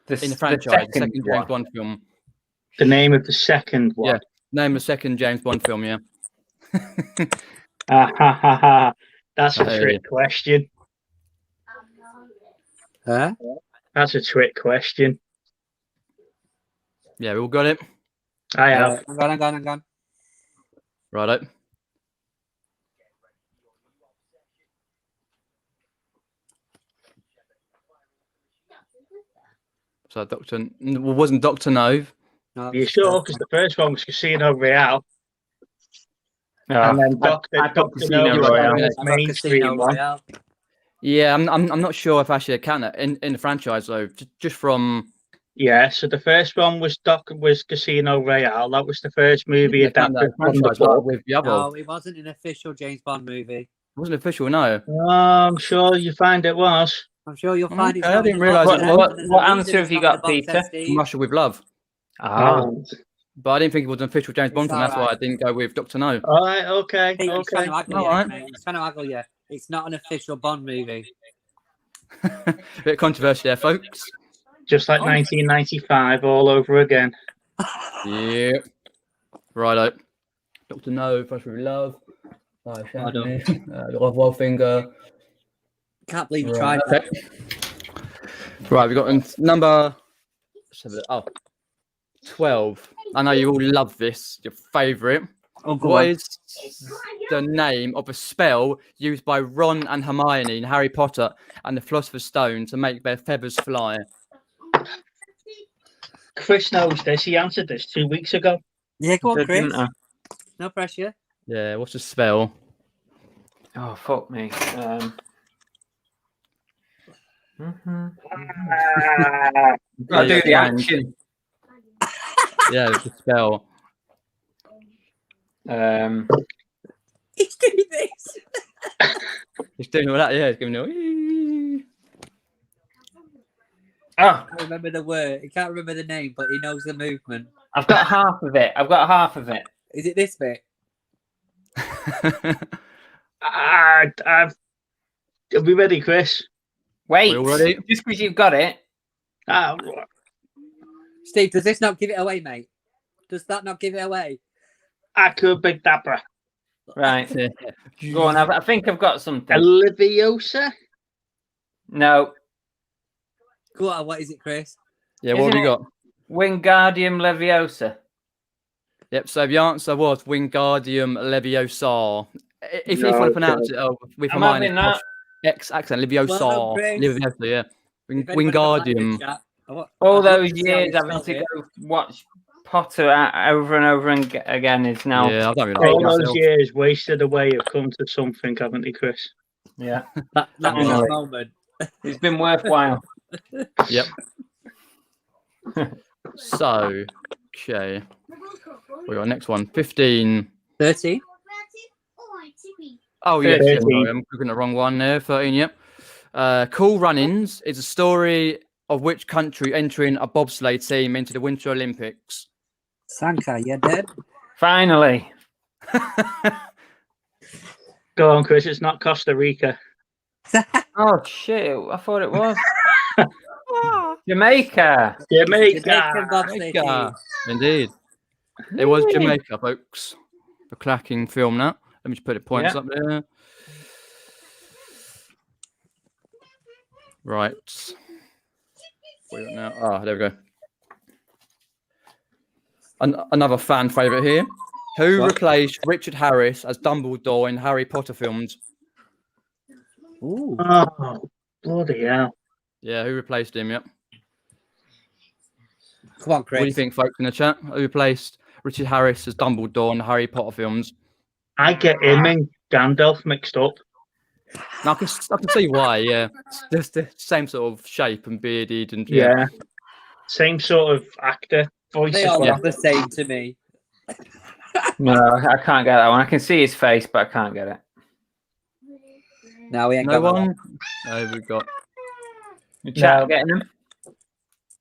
in the franchise. The second James Bond film. The name of the second one. Yeah. Name of the second James Bond film, yeah. Ah, ha, ha, ha. That's a Hey. trick question. Huh? That's a trick question. Yeah, we all got it. I have. I'm gone. Righto. So wasn't Dr. No. No, Are you sure? Because the first one was Casino Royale. Oh, And then Doctor I got Casino Casino Royale Royale. was I got mainstream Casino one. Royale. Yeah, I'm not sure if actually I count that in the franchise though. Just from Yeah, so the first one was Casino Royale. That was the first movie I count that adapted from the franchise like book. with the other. No, it wasn't an official James Bond movie. It wasn't official, no. I'm sure you find it was. I'm sure you'll find it. Okay, I didn't realise it was. There's a What reason answer have it's you not on got, the box set, Peter? Steve. Russia with Love. Ah, But I didn't think it was an official James Bond It's film. That's why I alright. didn't go with Dr. No. All right, okay, Hey, he's trying okay. to haggle All you, right. mate. He's trying to haggle you. It's not an official Bond movie. Bit of controversy there, folks. Just like 1995 all over again. Yeah. Righto. Dr. No, Rush with Love. Right, Love Finger. Can't believe you tried that. Okay. Right, we've got number 12. I know you all love this, your favourite. Oh, go What on. is the name of a spell used by Ron and Hermione in Harry Potter and the Philosopher's Stone to make their feathers fly? Chris knows this. He answered this 2 weeks ago. Yeah, go on, didn't Chris. I? No pressure. Yeah, what's the spell? Oh, fuck me. I'll do the action. Yeah, the spell. He's doing this. He's doing all that, yeah. He's giving it. Oh, I can't remember the word. He can't remember the name, but he knows the movement. I've got half of it. Is it this bit? Are we ready, Chris? Wait, We all ready? just because you've got it. Ah, Steve, does this not give it away, mate? Does that not give it away? Acrobadabra. Right. Go on. I think I've got something. Leviosa? No. Go on, what is it, Chris? Yeah, what have you Isn't got? Wingardium Leviosa. Yep, so the answer was Wingardium Leviosa. If you want to pronounce it with a I'm minor having that. X accent, Leviosa. Well done, Chris. Leviosa, yeah. If anybody got that in the Wingardium. chat, All I'd love those to see how years you having spelled to it. go watch Potter over and over and again is now. Yeah, I don't really All like those myself. years wasted away have come to something, haven't they, Chris? Yeah. That I was know the it. moment. It's been worthwhile. Yep. So, okay. We got next one. 15. 13? Oh, yes. 13. Sorry, I'm clicking the wrong one there. 13, yep. Cool Runnings is a story of which country entering a bobsleigh team into the Winter Olympics? Sanka, you dead? Finally. Go on, Chris. It's not Costa Rica. Oh shit! I thought it was Jamaica. Jamaican Jamaica. bobsleigh team. Jamaica. Indeed. It was Jamaica, folks. A cracking film, that. Let me just put the points Yeah. up there. Right. What we got now? Ah, there we go. Another fan favourite here. Who What? replaced Richard Harris as Dumbledore in Harry Potter films? Ooh. Oh, bloody hell. Yeah, who replaced him? Yep. Come on, Chris. What do you think, folks, in the chat? Who replaced Richard Harris as Dumbledore in the Harry Potter films? I get him and Gandalf mixed up. Now, I can see why, yeah. It's just the same sort of shape and bearded and Yeah. Same sort of actor. Voice They as all well. look the same to me. No, I can't get that one. I can see his face, but I can't get it. No, we ain't No got that one? No, we've got. The chat No. getting them.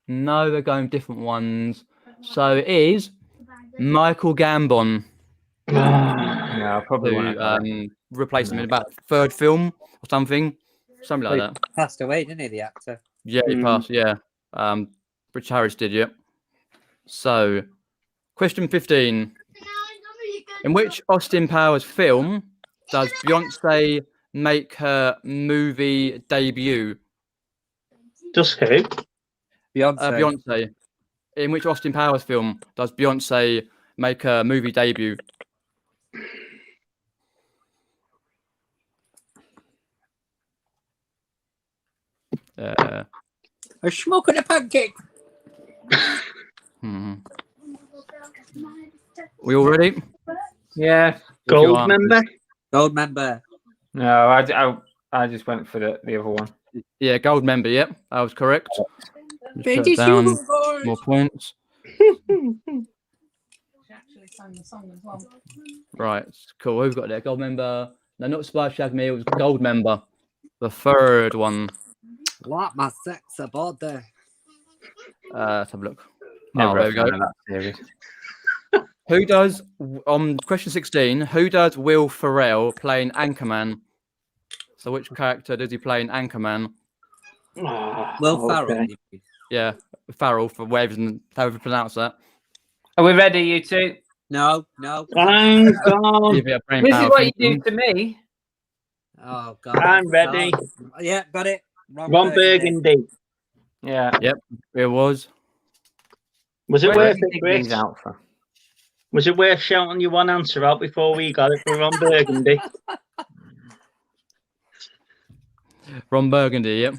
No, they're going different ones. So it is Michael Gambon No, probably who won't. replaced him in about third film or something like that. Passed away, didn't he, the actor? Yeah, he Mm. passed. Yeah, Richard Harris did. Yeah. So, question 15: in which Austin Powers film does Beyonce make her movie debut? Just who? Beyonce. Beyonce. In which Austin Powers film does Beyonce make her movie debut? A smoke and a pancake. We all ready? Yeah. Gold answers? member? Gold member. No, I just went for the other one. Yeah, gold member. Yep, that was correct. Just put Pretty down sure, boys. more points. Right, cool. We've got there. Gold member. No, not Spice Shag Me. It was gold member. The third one. What my sex about there? Let's have a look. Never there we a fan go. of that series. Who does question 16? Who does Will Ferrell play in Anchorman? So, which character does he play in Anchorman? Will Ferrell. Yeah, Farrell for waves and however you pronounce that. Are we ready, you two? No. I'm gone. Give it a brain This is power what you thinking. do to me. Oh God. I'm ready. Yeah, got it. Ron Burgundy. Yeah. It was. Was it Where worth did you it, dig Chris? these out for? Was it worth shouting your one answer out before we got it for Ron Burgundy? Ron Burgundy, yep.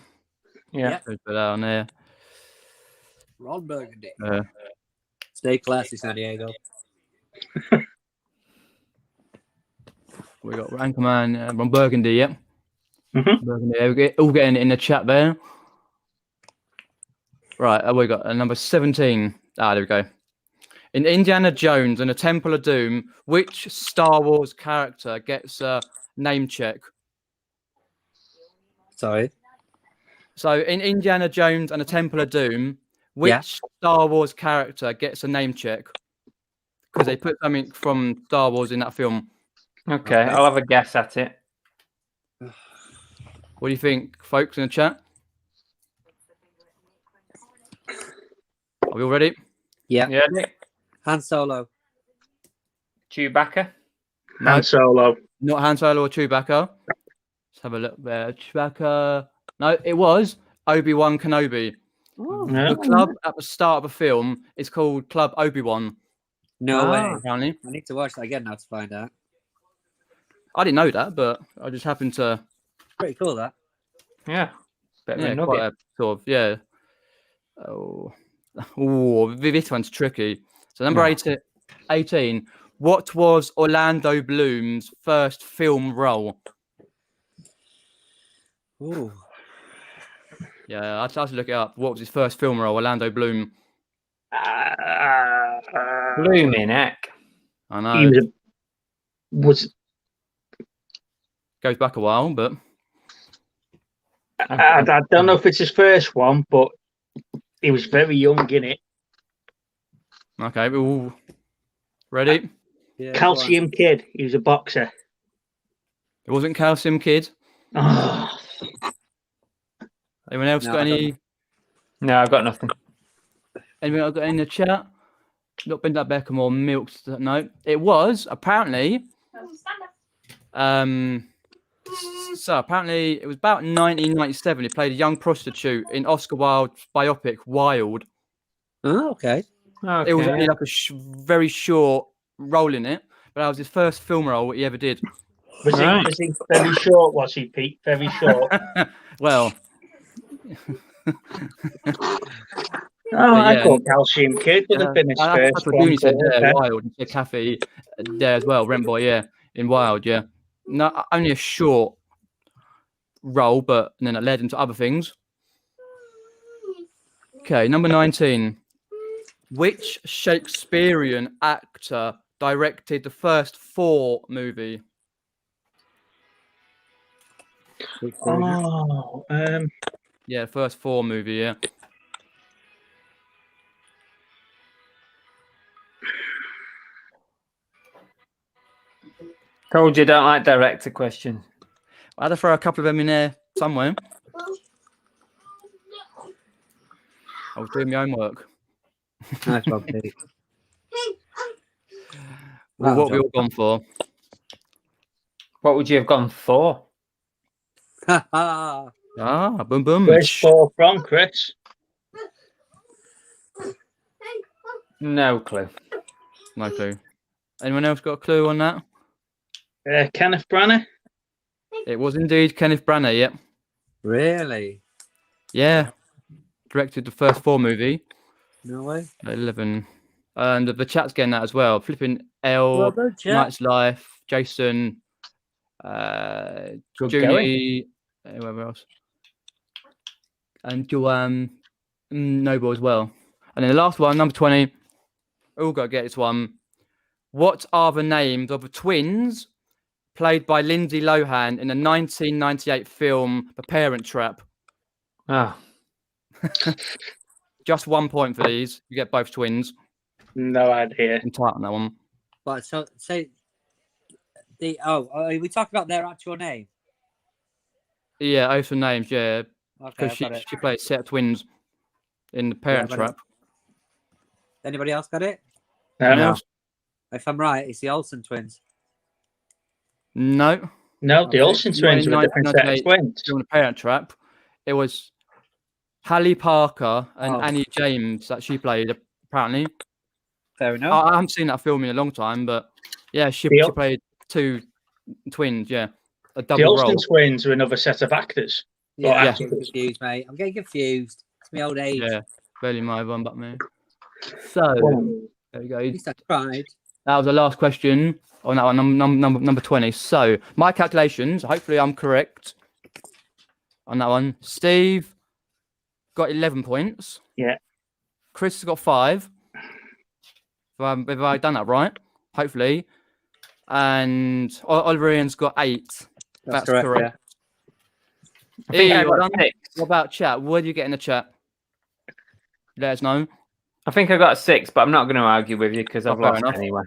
Yeah. Yep. Put that on there. Ron Burgundy. Uh, Stay classy, San Diego. we got Anchorman, Ron Burgundy, yep. Mhm. Burgundy, yeah, we're all getting it in the chat there. Right, we got number 17. There we go. In Indiana Jones and the Temple of Doom, which Star Wars character gets a name check? Sorry. So in Indiana Jones and the Temple of Doom, which Yeah. Star Wars character gets a name check? Because they put something from Star Wars in that film. Okay, Okay. I'll have a guess at it. What do you think, folks in the chat? Are we all ready? Yeah. Yeah, Han Solo. Chewbacca. No, Han Solo. not Han Solo or Chewbacca. Let's have a look there. Chewbacca. No, it was Obi-Wan Kenobi. Yeah. The club at the start of the film is called Club Obi-Wan. No way. Apparently. I need to watch that again now to find out. I didn't know that, but I just happened to. Pretty cool, that. Yeah. Bit of a Yeah, nugget. quite a sort of, yeah. Oh, this one's tricky. So number Yeah. 18. What was Orlando Bloom's first film role? Ooh. Yeah, I had to look it up. What was his first film role? Orlando Bloom. Blooming heck. I He know. was Goes back a while, but I don't know if it's his first one, but he was very young in it. okay. Ooh. Ready? Yeah, Calcium Kid. He was a boxer. It wasn't Calcium Kid. Oh, Anyone else No, got I don't any? No, I've got nothing. Anyone else got any in the chat? Not Bend That Beckham or Milks? No, it was apparently. So apparently it was about 1997. He played a young prostitute in Oscar Wilde's biopic Wild. Oh, okay. Okay. It was only like a very short role in it, but that was his first film role he ever did. Right. was he very short, was he, Pete? Very short. Well, I yeah, thought Calcium Kid would have been his that's first what one. Dooney said there. but, Wild, and said Kathy there as well. Rent Boy, yeah, in Wild, yeah. No, only a short role, but and then it led into other things. Okay, number 19. Which Shakespearean actor directed the first 4 movie? Oh, Yeah, first 4 movie, yeah. Told you don't like director questions. I had to throw a couple of them in there somewhere. I was doing my own work. Nice one, Pete. Well, Well what have we done. all gone for? What would you have gone for? Ha Boom, boom. where's 4 from, Chris? No clue. No clue. Anyone else got a clue on that? Kenneth Branagh. It was indeed Kenneth Branagh, yep. Really? Yeah. Directed the first 4 movie. No way. 11. And the chat's getting that as well. Flipping L, Well done, chat. Night's Life, Jason, Good Junie, whoever else. And Joanne Noble as well. And then the last one, number 20. All got to get this one. What are the names of the twins played by Lindsay Lohan in the 1998 film The Parent Trap? Oh, Just 1 point for these. You get both twins. No idea. And tight on that one. But so say the are we talking about their actual name? Yeah, both the names, yeah. Okay, Because I've she got it. played set of twins in The Parent I've got it. Trap. Anybody else got it? No, No. If I'm right, it's the Olsen twins. No. no, the Okay. Olsen twins were a different set of 1998 twins. Film The Parent Trap. It was Hallie Parker and Oh. Annie James that she played, apparently. Fair enough. I haven't seen that film in a long time, but yeah, she The- played 2 twins, yeah. A The double Olsen role. twins were another set of actors. yeah, well, I'm actually- getting confused, mate. I'm getting confused. It's my old age. Yeah, barely my one, but me. So, there we go. At least I tried. That was the last question on that one, number 20. So, my calculations, hopefully I'm correct on that one. Steve got 11 points. Yeah. Chris has got 5. Have I done that right? Hopefully. And Oliver Ian's got 8. That's correct. I think I Well got done. 6. What about chat? What do you get in the chat? Let us know. I think I got 6, but I'm not going to argue with you because I've fair lost enough. anyway.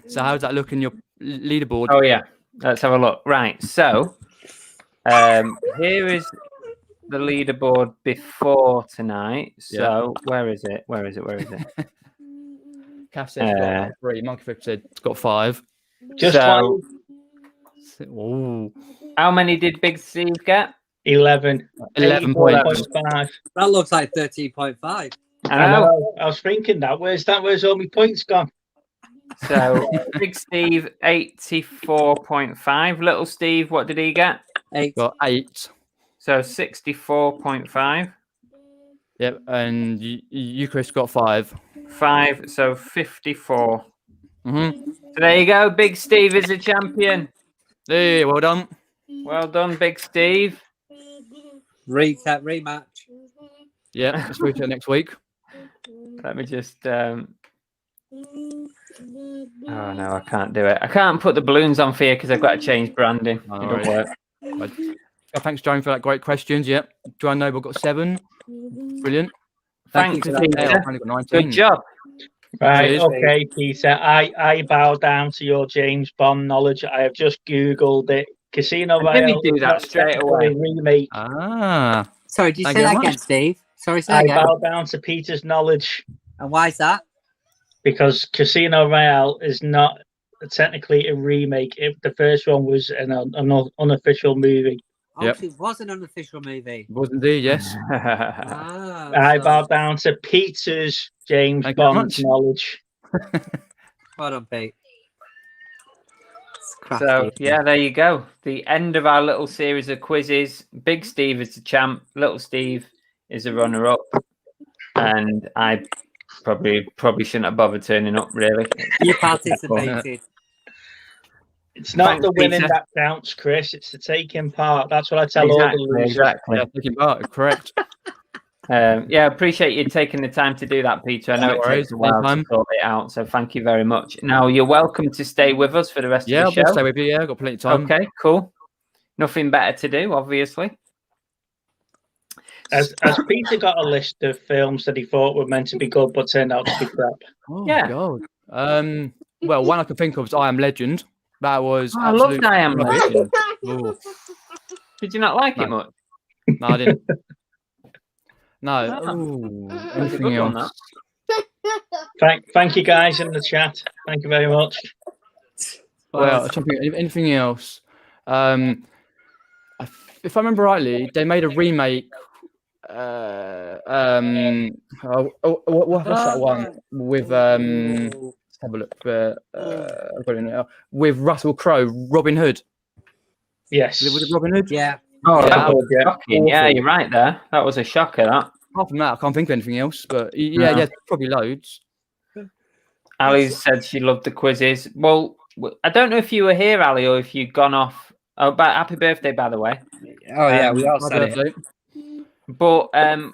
So how's that look in your leaderboard? Oh yeah, let's have a look. Right, so here is the leaderboard before tonight. So where is it? Cass says got 3. Monkey Flip said it's got 5. Just So, Ooh. how many did Big Steve get? 11. 11 points. 84.5. That looks like 13.5. I know. I was thinking that. Where's all my points gone? So Big Steve 84.5. Little Steve, what did he get? 8. Got 8. So 64.5. Yep. And you Chris, got 5. 5. So 54. Mm-hmm. So there you go. Big Steve is the champion. Hey, well done. Well done, Big Steve. Recap, rematch. Yeah, let's move to it next week. Let me just. Oh no, I can't do it. I can't put the balloons on for you because I've got to change branding. No It don't work. Thanks, Joan, for that great questions. Yep. Joanne Noble got 7. Brilliant. Thanks, you for that, Peter. I've only got 19. Good job. Right, Cheers. okay, Peter. I bow down to your James Bond knowledge. I have just Googled it. Casino Let me Royale do is that not straight technically a away. remake. Ah. Sorry, did you Thank say you that very again, much. Steve? Sorry, say I that again. bow down to Peter's knowledge And why is that? because Casino Royale is not technically a remake. The first one was an unofficial movie. Oh, Yep. it was an unofficial movie. It was indeed, yes. Ah, I so- bow down to Peter's James Thank you very Bond much. knowledge. Well done, Pete. It's crafty. So yeah, there you go. The end of our little series of quizzes. Big Steve is the champ. Little Steve is the runner-up, and I probably shouldn't have bothered turning up. Really, You participated. It's not Thanks, the winning Peter. that counts, Chris. It's the taking part. That's what I tell all the losers. Exactly. Yeah, thinking about it, correct. Yeah, appreciate you taking the time to do that, Peter. I know No it worries, takes a while to anytime. sort it out, so thank you very much. Now you're welcome to stay with us for the rest Yeah, I'll of the show. stay with you. Yeah, I've got plenty of time. Okay, cool. Nothing better to do, obviously. Has Peter got a list of films that he thought were meant to be good but turned out to be crap? Oh, Yeah. God. Well, one I can think of is I Am Legend. That was Oh, I loved absolute I Am rubbish. Legend. Ooh. Did you not like it No. much? No, I didn't. No. Oh, Ooh, that was a anything good one, else? Thank you guys in the chat. Thank you very much. Well, anything else? If I remember rightly, they made a remake. What's that one with? Let's have a look. I've got it now. With Russell Crowe, Robin Hood. Yes. Was it Robin Hood? Yeah. Oh, Yeah, that was yeah. shocking. Yeah, Awful. you're right there. That was a shocker, that. Apart from that, I can't think of anything else. But yeah, No. yeah, probably loads. Ali said she loved the quizzes. Well, I don't know if you were here, Ali, or if you'd gone off. Oh, but happy birthday, by the way. Oh, yeah, we all My said it. birthday. But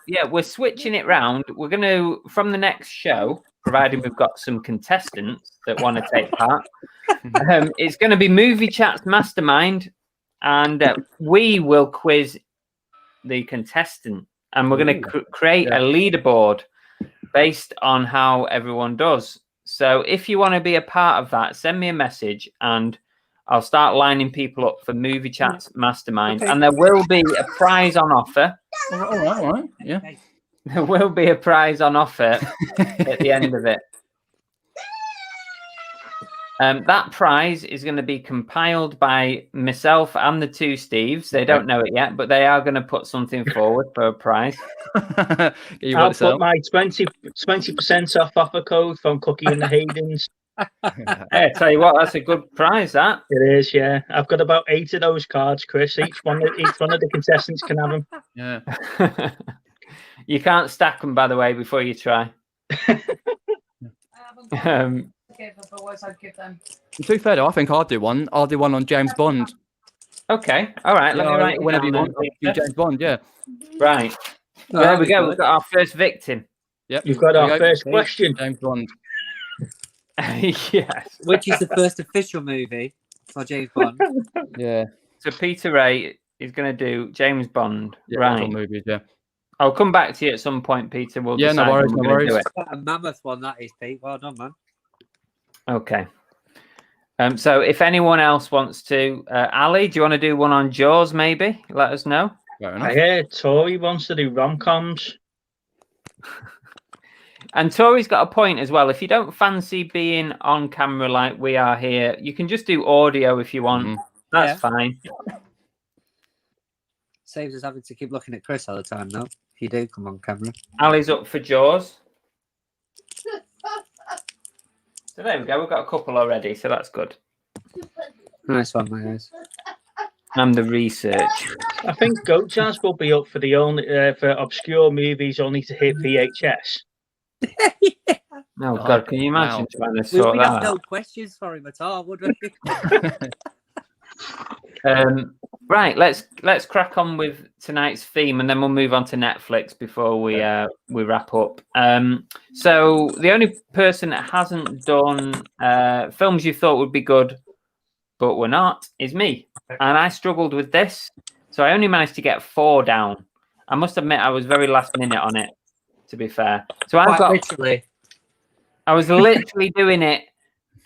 yeah, we're switching it round. We're going to, from the next show, provided we've got some contestants that want to take part, it's going to be Movie Chats Mastermind, and we will quiz the contestant, and we're going to create a leaderboard based on how everyone does. So if you want to be a part of that, send me a message and I'll start lining people up for Movie Chats Mastermind. Okay. And there will be a prize on offer. All right. Yeah. There will be a prize on offer at the end of it. That prize is going to be compiled by myself and the two Steves. They don't know it yet, but they are going to put something forward for a prize. I'll put my 20% off offer code from Cookie and the Haydens. Hey, I tell you what, that's a good prize, that. It is, yeah. I've got about 8 of those cards, Chris. Each one of the contestants can have them. Yeah. You can't stack them, by the way, before you try. Otherwise, I'd give them. To be fair, though, I think I'll do one. I'll do one on James Bond. Okay, all right. Let me write it whenever down you want. then, I'll do James Bond, yeah. Right. Oh, There that'd we be go. good. We've got our first victim. Yep. You've got There our we go. first question. James Bond. Yes. Which is the first official movie for James Bond? Yeah. So Peter Ray is going to do James Bond. Yeah. Right. All movies. Yeah. I'll come back to you at some point, Peter. We'll Yeah, no decide when worries, we're no gonna do worries. it. Quite a mammoth one that is, Pete. Well done, man. Okay. So if anyone else wants to, Ali, do you want to do one on Jaws? Maybe let us know. Fair I enough. heard Tori wants to do rom-coms. And Tori's got a point as well. If you don't fancy being on camera like we are here, you can just do audio if you want. Mhm. That's Yeah. fine. Saves us having to keep looking at Chris all the time, though. If you do come on camera. Ali's up for Jaws. So there we go. We've got a couple already, so that's good. Nice one, my guys. And the research. I think Goatjazz will be up for the only for obscure movies only to hit VHS. Oh God, can you imagine Wow. trying to We'd sort have that no out? questions for him at all, would we? Right, let's crack on with tonight's theme, and then we'll move on to Netflix before we wrap up. So the only person that hasn't done films you thought would be good, but were not, is me, and I struggled with this, so I only managed to get 4 down. I must admit, I was very last minute on it. To be fair, so I've Quite got. literally. I was literally doing it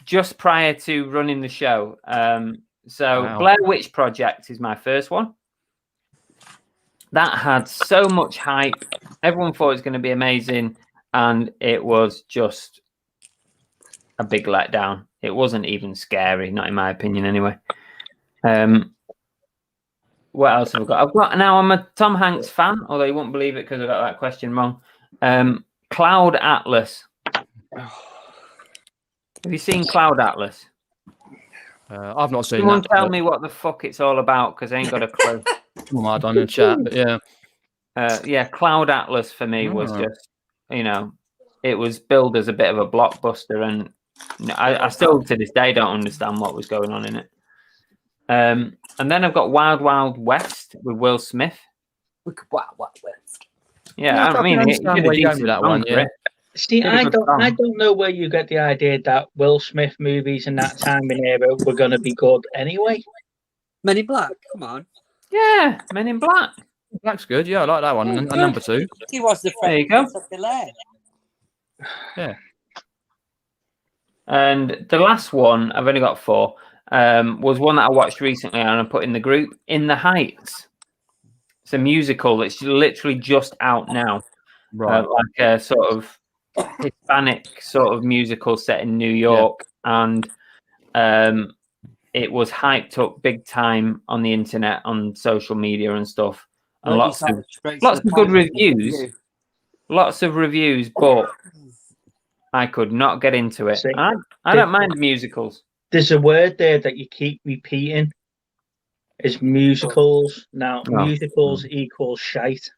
just prior to running the show. So Wow. Blair Witch Project is my first one. That had so much hype. Everyone thought it was going to be amazing, and it was just a big letdown. It wasn't even scary, not in my opinion, anyway. What else have I got? Now I'm a Tom Hanks fan, although you won't believe it because I got that question wrong. Cloud Atlas. Have you seen Cloud Atlas? I've not seen Someone that. tell me what the fuck it's all about, because I ain't got a clue. I don't know chat, but yeah. Yeah, Cloud Atlas for me was just, it was billed as a bit of a blockbuster, and I still to this day don't understand what was going on in it. And then I've got Wild Wild West with Will Smith. Yeah, I mean, he understand did a where you're going decent with that song one, for yeah. it. See, Did a I good don't song. know where you get the idea that Will Smith movies in that time and era were going to be good anyway. Men in Black, come on. Yeah, Men in Black. Black's good. Yeah, I like that one. And number 2. He was the There you friend go. of the lair. And the last one, I've only got 4, was one that I watched recently and I put in the group, In the Heights. It's a musical that's literally just out now. Right. Like a sort of Hispanic sort of musical set in New York. And it was hyped up big time on the internet, on social media and stuff. And lots of good reviews. Lots of reviews, but I could not get into it. See, I don't mind musicals. There's a word there that you keep repeating. It's musicals. Now, musicals equals shite.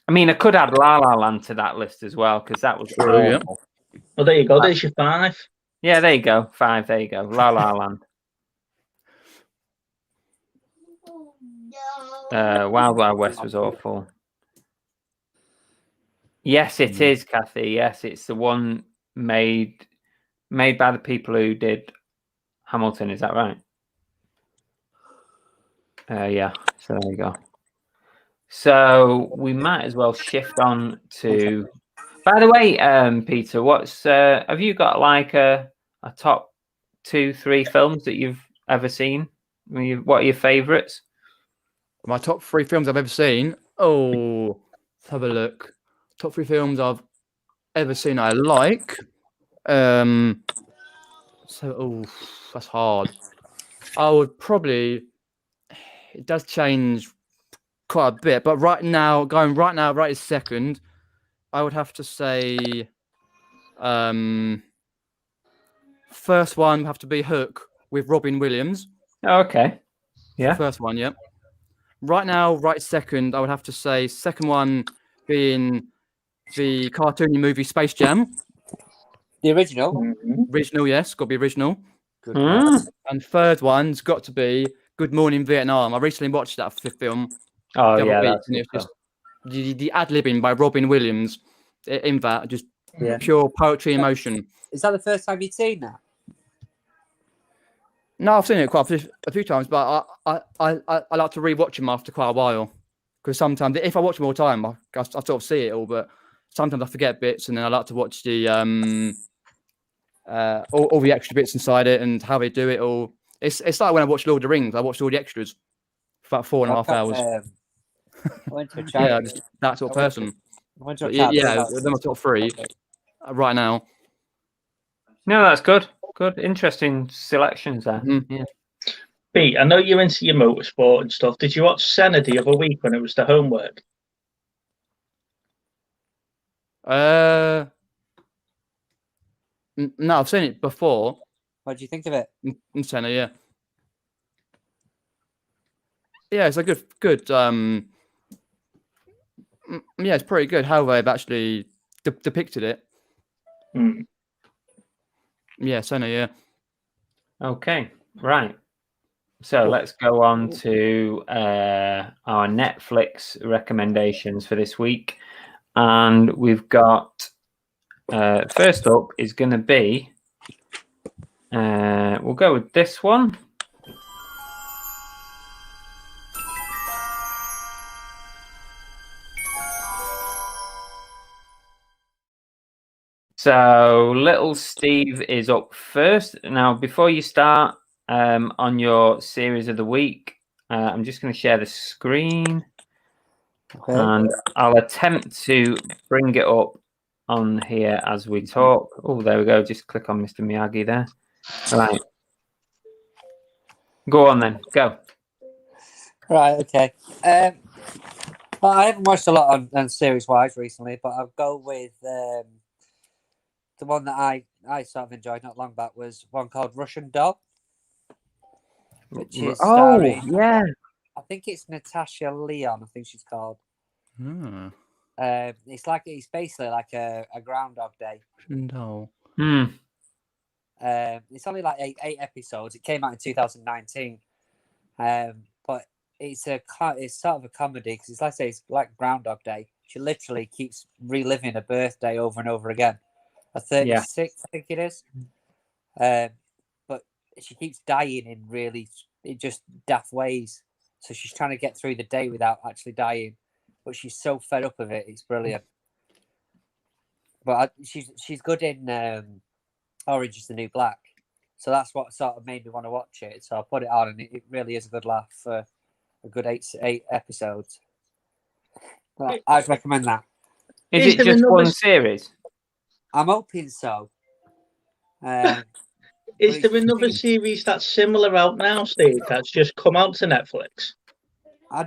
I mean, I could add La La Land to that list as well, because that was True, yeah. awful. Well, there you go. There's your 5. Yeah, there you go. 5, there you go. La La Land. Wild Wild West was awful. Yes, it is, Kathy. Yes, it's the one made by the people who did Hamilton. Is that right? Yeah. So there you go. So we might as well shift on to. By the way, Peter, what's have you got like a top 2, 3 films that you've ever seen? What are your favourites? My top 3 films I've ever seen. Oh, let's have a look. Top 3 films I've ever seen I like. That's hard. I would probably. It does change quite a bit, but right this second, I would have to say. First one would have to be Hook with Robin Williams. Okay. Yeah. First one, yeah. Right now, right second, I would have to say second one being the cartoony movie Space Jam. The original. Original, yes, got to be original. Good. And third one's got to be Good Morning Vietnam. I recently watched that film. Oh the other yeah, week, that's and it's good just the ad-libbing by Robin Williams in that, just Yeah. pure poetry emotion. Is that the first time you'd seen that? No, I've seen it quite a few times, but I like to rewatch them after quite a while, because sometimes if I watch them all the time, I sort of see it all, but sometimes I forget bits, and then I like to watch the all the extra bits inside it and how they do it all. It's like when I watched Lord of the Rings. I watched all the extras for about 4.5 hours. I went to a Yeah, charity. just that sort of person. I went to a But charity. yeah, they're my top three right now. No, that's good. Good, interesting selections there. Mhm. Yeah. Pete, I know you're into your motorsport and stuff. Did you watch Senna the other week when it was the homework? No, I've seen it before. What do you think of it? In Senna, yeah. Yeah, it's a good. Yeah, it's pretty good how they've actually depicted it. Hmm. Yeah, Senna, yeah. Okay, right. So let's go on to our Netflix recommendations for this week. And we've got, first up is going to be, we'll go with this one. So little Steve is up first. Now, before you start on your series of the week, I'm just going to share the screen. Okay. And I'll attempt to bring it up on here as we talk. Oh, there we go. Just click on Mr. Miyagi there. Right. Go on then. Go. Right, okay. Well, I haven't watched a lot on series-wise recently, but I'll go with the one that I sort of enjoyed not long back was one called Russian Doll, which is starring, yeah. I think it's Natasha Lyonne, I think she's called. Hmm. It's basically like a Groundhog Day. No. Hmm. It's only like eight episodes. It came out in 2019, but it's sort of a comedy because it's like Groundhog Day. She literally keeps reliving a birthday over and over again. A 36, I think it is. But she keeps dying in really just daft ways. So she's trying to get through the day without actually dying. But she's so fed up of it. It's brilliant. But she's good in Orange is the New Black. So that's what sort of made me want to watch it. So I put it on, and it really is a good laugh for a good eight episodes. But I'd recommend that. Is Is it there just another one s- series? I'm hoping so. Is there another series that's similar out now, Steve, that's just come out to Netflix? I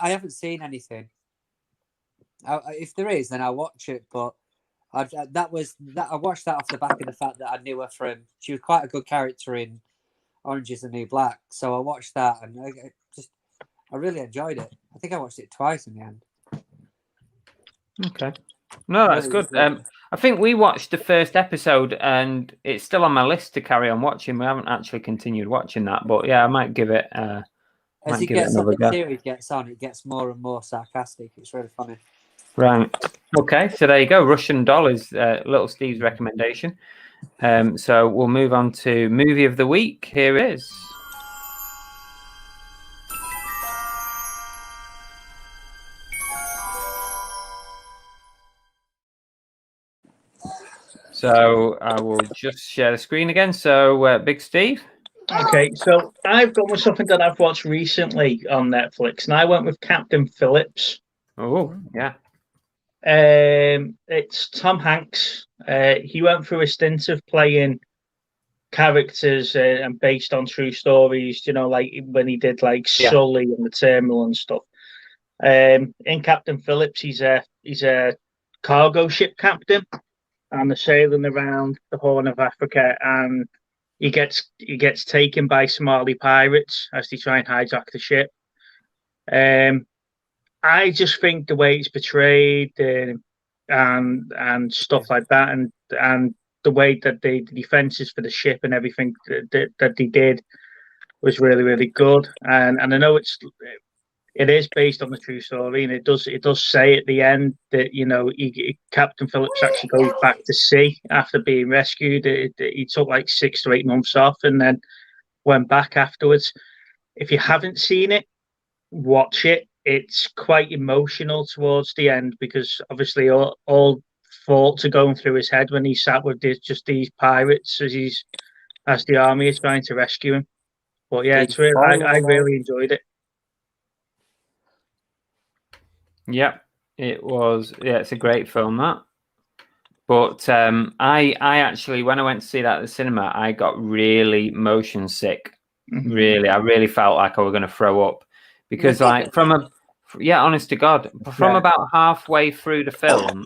haven't seen anything. If there is, then I'll watch it. But I watched that off the back of the fact that I knew her from. She was quite a good character in Orange is the New Black, so I watched that and I really enjoyed it. I think I watched it twice in the end. Okay. No, that's Really good. I think we watched the first episode, and it's still on my list to carry on watching. We haven't actually continued watching that, but yeah, I might give it. As Might it give it gets on, another the go. series gets on, it gets more and more sarcastic. It's really funny. Right. Okay. So there you go. Russian Doll is Little Steve's recommendation. So we'll move on to movie of the week. Here it is. So I will just share the screen again. So Big Steve. Okay, so I've gone with something that I've watched recently on Netflix, and I went with Captain Phillips. Oh, yeah. It's Tom Hanks. He went through a stint of playing characters and based on true stories, like when he did like Yeah. Sully and the Terminal and stuff. In Captain Phillips, he's a cargo ship captain, and they're sailing around the Horn of Africa, and he gets taken by Somali pirates as they try and hijack the ship. I just think the way it's portrayed and stuff like that, and the way that the defenses for the ship and everything that they did was really, really good. And I know it is based on the true story, and it does say at the end that Captain Phillips actually goes back to sea after being rescued. He took like 6 to 8 months off, and then went back afterwards. If you haven't seen it, watch it. It's quite emotional towards the end because obviously all thoughts are going through his head when he's sat with just these pirates as the army is trying to rescue him. But yeah, it's really, I really enjoyed it. Yep, it was. Yeah, it's a great film, that. But I actually, when I went to see that at the cinema, I got really motion sick. Really, I really felt like I was going to throw up because, like, honest to God, from about halfway through the film,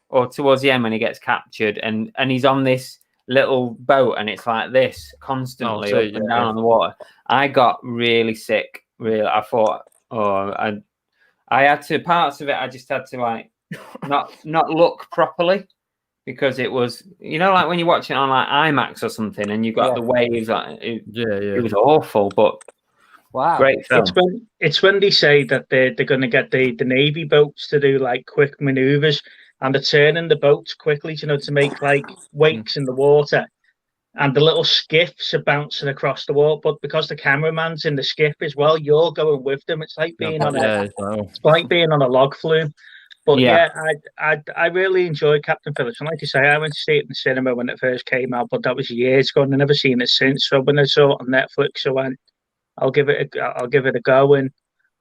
or towards the end when he gets captured, and he's on this little boat, and it's like this constantly up and down on the water. I got really sick. Really, I thought, I had to, parts of it, I just had to like not look properly because it was, like when you watch it on like IMAX or something and you got the waves, like it was awful, but wow, great film. It's when they say that they're going to get the Navy boats to do like quick maneuvers, and they're turning the boats quickly, to make like wakes in the water. And the little skiffs are bouncing across the water, but because the cameraman's in the skiff as well, you're going with them. It's like being on a log flume. But I really enjoyed Captain Phillips. And like you say, I went to see it in the cinema when it first came out, but that was years ago, and I've never seen it since. So when I saw it on Netflix, I went, I'll give it a go. And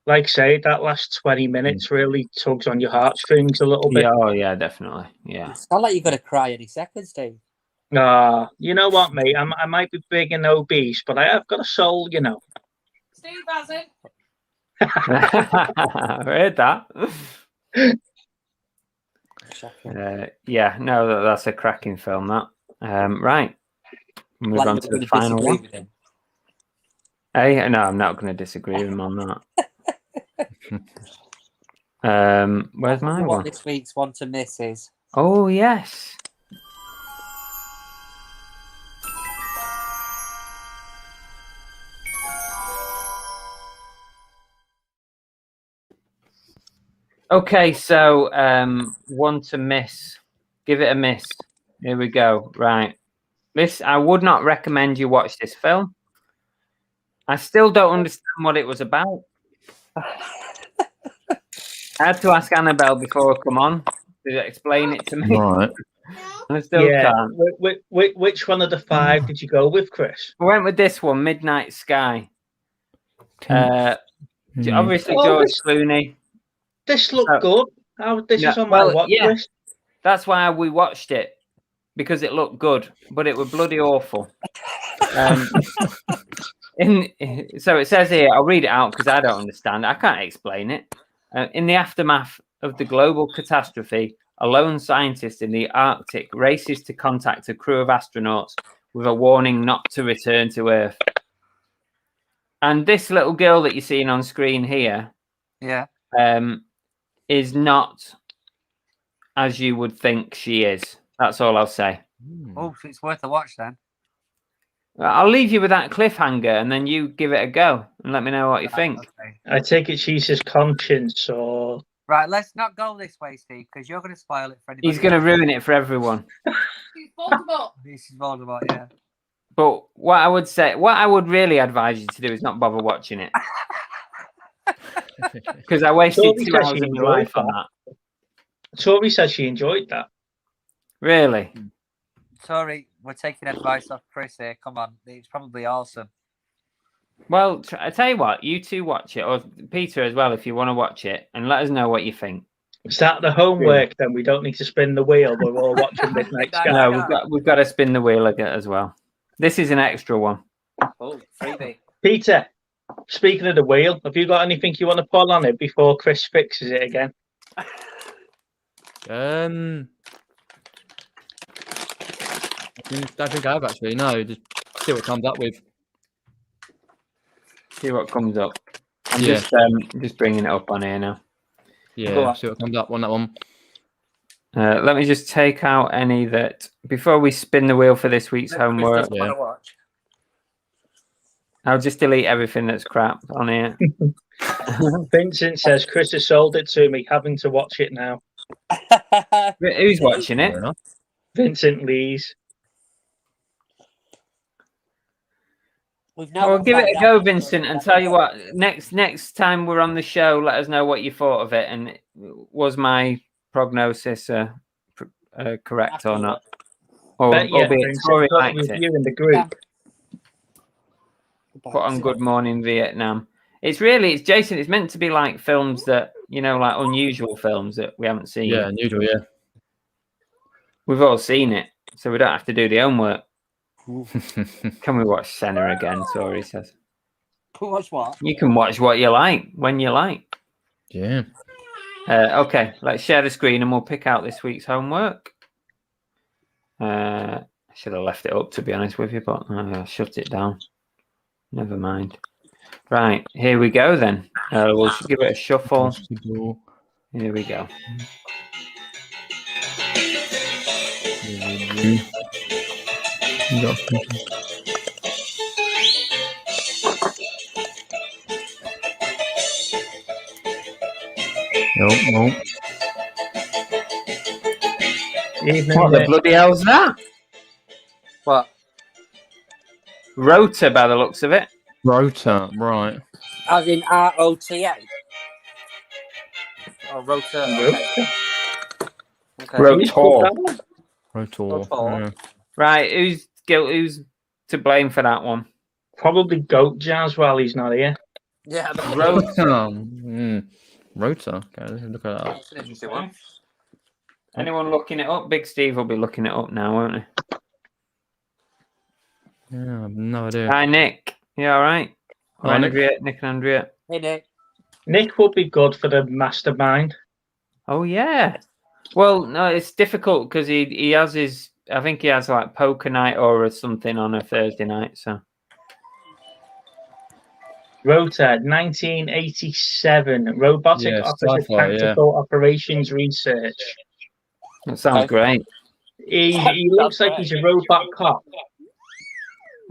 like I say, that last 20 minutes really tugs on your heartstrings a little bit. Yeah, oh yeah, definitely. Yeah. It's not like you're going to cry any second, Steve. You know what, mate? I might be big and obese, but I have got a soul, Steve hasn't. I heard that. No, that's a cracking film. That right. Move on to the final one. Hey, no, I'm not going to disagree with him on that. Where's my one? This week's one to miss is. Oh yes. Okay, so one to miss. Give it a miss. Here we go. Right. I would not recommend you watch this film. I still don't understand what it was about. I had to ask Annabelle before I come on to explain it to me. Right. I still can't. Which one of the 5 did you go with, Chris? I went with this one, Midnight Sky. Obviously, George Clooney. This looked good. This is on my watch list. That's why we watched it, because it looked good, but it was bloody awful. So it says here, I'll read it out because I don't understand. I can't explain it. In the aftermath of the global catastrophe, a lone scientist in the Arctic races to contact a crew of astronauts with a warning not to return to Earth. And this little girl that you're seeing on screen here, is not as you would think she is. That's all I'll say. Oh, so it's worth a watch then. I'll leave you with that cliffhanger, and then you give it a go and let me know what you think. Okay. I take it she's his conscience, or right. Let's not go this way, Steve, because you're going to spoil it for anybody. He's going to ruin it for everyone. She's Voldemort. This is Voldemort, yeah. But what I would really advise you to do is not bother watching it, because I wasted 2 hours of my life on that. Tori says she enjoyed that. Really? Sorry, we're taking advice off Chris here. Come on, it's probably awesome. Well, I tell you what, you two watch it, or Peter as well, if you want to watch it, and let us know what you think. Is that the homework? Then we don't need to spin the wheel. We're all watching Midnight Sky. No, we've got to spin the wheel again as well. This is an extra one. Oh, freebie. Peter, speaking of the wheel, have you got anything you want to pull on it before Chris fixes it again? Don't think I have actually. No, just see what comes up with. See what comes up. I'm Yeah. just bringing it up on here now. Yeah, see what comes up on that one. Let me just take out any that before we spin the wheel for this week's homework. Chris doesn't want to watch. I'll just delete everything that's crap on here. Vincent says Chris has sold it to me, having to watch it now. Who's watching it? Fair enough. Vincent Lees. We've now Well, got give it find a go, out- Vincent, and tell you what. Next time we're on the show, let us know what you thought of it, and was my prognosis correct or not? Or Bet yeah, albeit Vincent Tori got a liked it. review in the group. Put on Good Morning Vietnam. It's Jason. It's meant to be like films that like unusual films that we haven't seen. Yeah, unusual. Yeah. We've all seen it, so we don't have to do the homework. Can we watch Senna again? Tori says. Watch what? You can watch what you like when you like. Yeah. Okay, let's share the screen and we'll pick out this week's homework. I should have left it up, to be honest with you, but I shut it down. Never mind. Right, here we go then. We'll give it a shuffle. Possible. Here we go. Nope. Evening, What the Nick. bloody hell's that? What? Rota, by the looks of it. Rota, right. As in ROTA? Oh, Rota. Okay. Okay. Rota. Rotor. Rotor. Yeah. Right, who's to blame for that one? Probably Goat Jazz while he's not here. Yeah, Rota. Rota. Okay, let's look at that. that's an interesting one. Anyone looking it up? Big Steve will be looking it up now, won't he? Yeah, I have no idea. Hi, Nick. You all right? Hi, Nick. Nick and Andrea. Hey, Nick. Nick would be good for the mastermind. Oh yeah. Well, no, it's difficult because he has his. I think he has like poker night or something on a Thursday night. So Rota, 1987, Robotic Yeah, Office of sci-fi, yeah. Tactical Operations Research. that sounds Okay. great. He looks like he's a robot cop.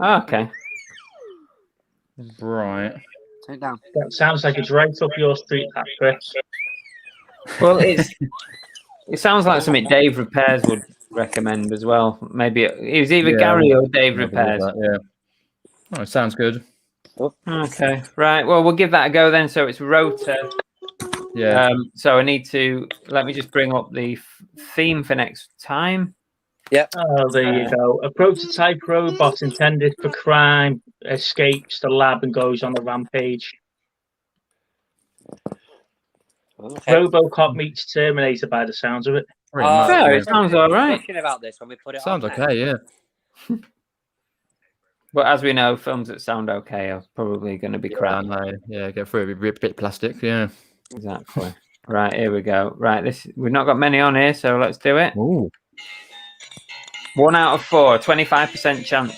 Oh, okay. Right. Turn it down. That sounds like it's right up your street, that Chris. Well, it sounds like something Dave Repairs would recommend as well. Maybe it was either Yeah, Gary or Dave I believe Repairs. that, yeah. Oh, it sounds good. Okay, right. Well, we'll give that a go then. So it's Rota. Yeah. So I need to let me just bring up the theme for next time. Oh, there you go. A prototype robot intended for crime escapes the lab and goes on a rampage. Okay. Robocop meets Terminator by the sounds of it. Pretty Oh, much, Yeah, yeah. it sounds all right. Thinking about this when we put it Sounds on there. okay, yeah. But as we know, films that sound okay are probably going to be crap. Yeah, get through it. Be a bit plastic, yeah. Exactly. Right, here we go. Right, we've not got many on here, so let's do it. Ooh. 1 out of 4, 25% chance.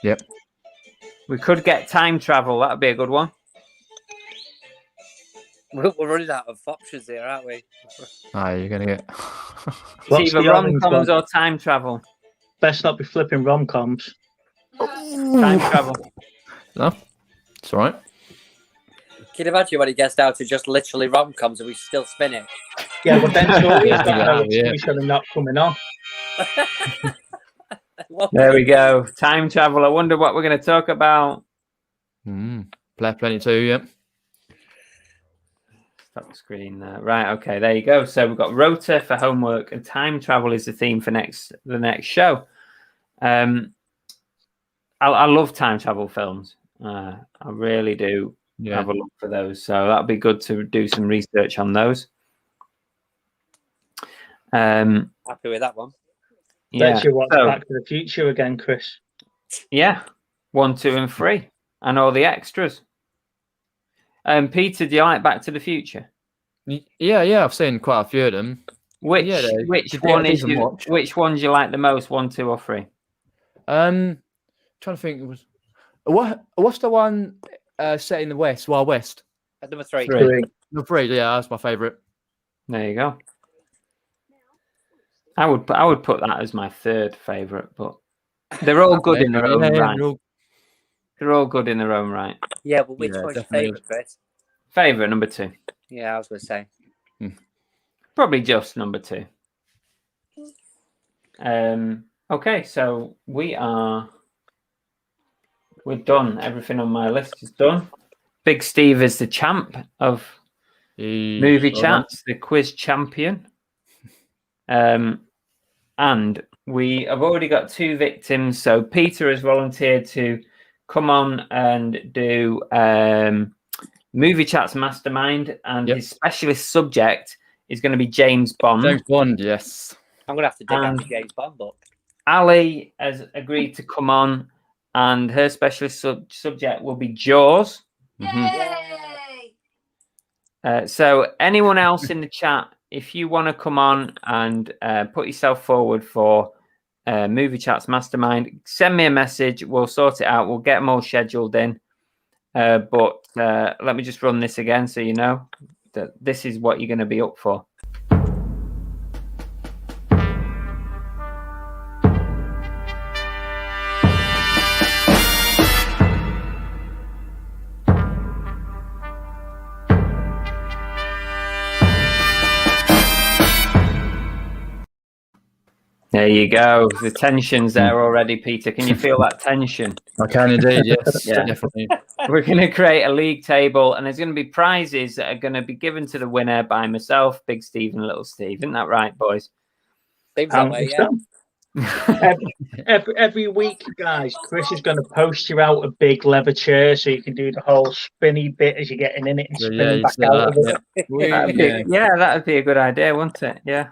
Yep. We could get time travel. That'd be a good one. We're running out of options here, aren't we? Ah, you're gonna get. It's What's either the orange rom-coms one? or time travel. Best not be flipping rom-coms. Time travel. No, it's all right. Can you imagine when he gets down to just literally rom-coms and we still spin it? Yeah, but then Tori's got no Yeah. excuse for them not coming on. There we go. Time travel. I wonder what we're going to talk about. Play plenty too, yeah. Stop screen there. Right. Okay. There you go. So we've got Rota for homework, and time travel is the theme for the next show. I love time travel films. I really do Yeah. have a look for those. So that'd be good to do some research on those. Happy with that one. Yeah. Bet you watch So, Back to the Future again, Chris. yeah. 1, 2, and 3, and all the extras. Peter, do you like Back to the Future? Yeah, I've seen quite a few of them. Which Yeah, they- which they one do a is decent watch. which one do you like the most? 1, 2, or 3? Trying to think, it was what's the one set in the West, Wild West? At number 3. 3. The 3, yeah, that's my favourite. There you go. I would put that as my third favorite, but they're all good in their own right. They're all good in their own right. Yeah, but which Yeah, one's your definitely. favourite, Chris? Favorite number 2. Yeah, I was going to say. Probably just number 2. Okay, so we're done. Everything on my list is done. Big Steve is the champ of movie Well done. chats, the quiz champion. And we have already got 2 victims. So Peter has volunteered to come on and do movie chats mastermind, and Yep. his specialist subject is going to be James Bond. James Bond, yes. I'm going to have to dig out the James Bond book. Ali has agreed to come on, and her specialist subject will be Jaws. Yay! So anyone else in the chat, if you want to come on and put yourself forward for movie chats mastermind, send me a message. We'll sort it out. We'll get them all scheduled in. But let me just run this again so you know that this is what you're going to be up for. There you go. The tension's there already, Peter. Can you feel that tension? I can indeed, yes. Yeah. Definitely. We're going to create a league table, and there's going to be prizes that are going to be given to the winner by myself, Big Steve, and Little Steve. Isn't that right, boys? Seems that way, yeah. Every week, guys, Chris is going to post you out a big leather chair so you can do the whole spinny bit as you're getting in it and Yeah, spinning you back said out that, of it. Yeah, that would be a good idea, wouldn't it? Yeah.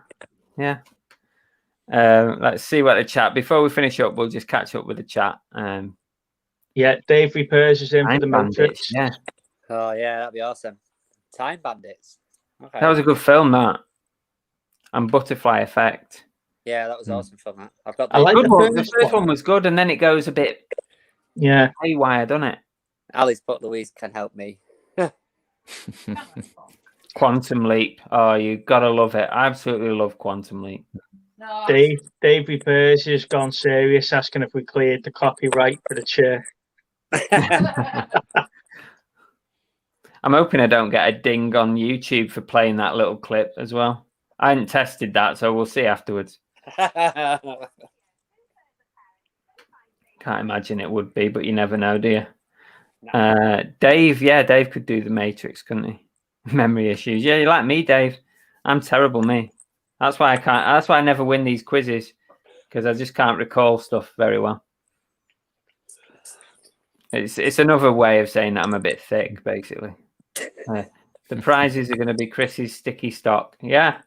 Let's see what the chat. Before we finish up, we'll just catch up with the chat. Yeah, Dave Repairs is in for Time the Bandits, Matrix. yeah, Oh, yeah, that'd be awesome. Time Bandits. Okay. that was a good film. That and Butterfly Effect. Yeah, that was awesome fun. That I've got. I like Good the one. The first first one. one was good, and then it goes a bit Yeah. haywire, doesn't it? Ali's put Louise can help me. Quantum Leap. Oh, you gotta love it. I absolutely love Quantum Leap. No. Dave Repairs has gone serious, asking if we cleared the copyright for the chair. I'm hoping I don't get a ding on YouTube for playing that little clip as well. I hadn't tested that, so we'll see afterwards. Can't imagine it would be, but you never know, do you? Dave could do the Matrix, couldn't he? Memory issues. Yeah, you like me, Dave. I'm terrible, me. That's why I can't. That's why I never win these quizzes, because I just can't recall stuff very well. It's another way of saying that I'm a bit thick, basically. The prizes are going to be Chris's sticky stock. Yeah,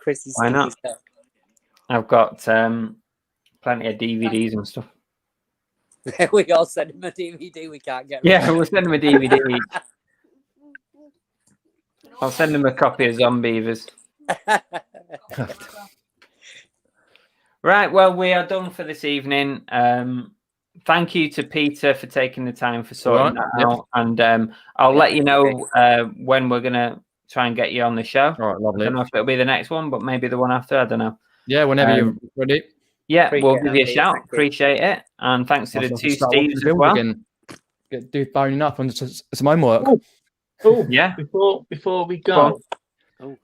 Chris's why not? sticky I've got plenty of DVDs and stuff. stuff. We all send him a DVD. We can't get. Yeah, we'll send them a DVD. I'll send them a copy of Zombievers. Right, well, we are done for this evening. Thank you to Peter for taking the time for sorting Right, that yep. out. And I'll let you know when we're going to try and get you on the show. All right, I lovely. don't know if it'll be the next one, but maybe the one after. I don't know. Yeah, whenever you're ready. Yeah, we'll Appreciate give you a that, shout. thank you. Appreciate it. And thanks to the I'll two start watching Steves as films well. again. Do boning up on some homework. Oh, Yeah. Before we Go on. go,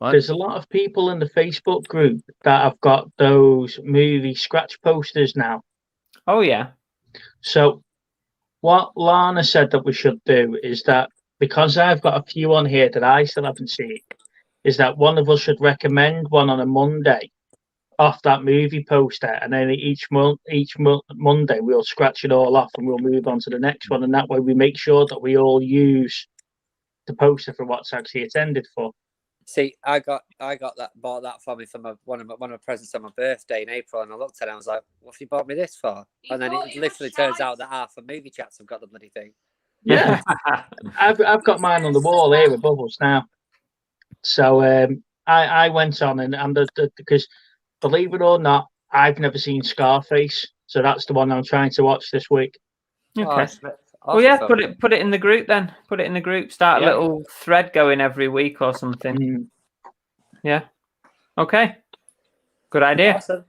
Right. there's a lot of people in the Facebook group that have got those movie scratch posters now. Oh, yeah. So what Lana said that we should do is that, because I've got a few on here that I still haven't seen, is that one of us should recommend one on a Monday off that movie poster, and then each Monday we'll scratch it all off and we'll move on to the next one, and that way we make sure that we all use the poster for what's actually intended for. See, I got that, bought that for me for one of my presents on my birthday in April, and I looked at it and I was like, "What have you bought me this for?" And then it literally turns out that half of movie chats have got the bloody thing. Yeah, I've got mine on the wall here with bubbles now. So I went on and because believe it or not, I've never seen Scarface, so that's the one I'm trying to watch this week. Okay. Well, yeah, put it in the group then. Put it in the group. Start a Yeah. little thread going every week or something. Yeah. Okay. Good idea. Awesome.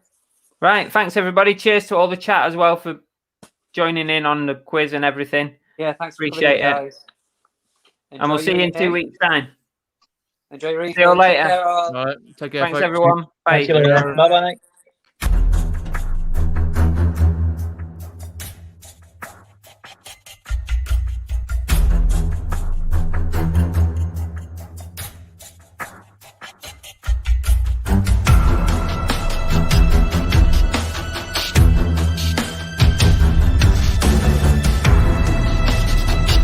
Right. Thanks, everybody. Cheers to all the chat as well for joining in on the quiz and everything. Yeah, thanks for Appreciate coming in, it. guys. And we'll Enjoy see your you in 2 evening. weeks' time. Enjoy your evening. See you Take later. care, all. All right, take care, Thanks, folks. everyone. Bye. Thank you later. Bye bye.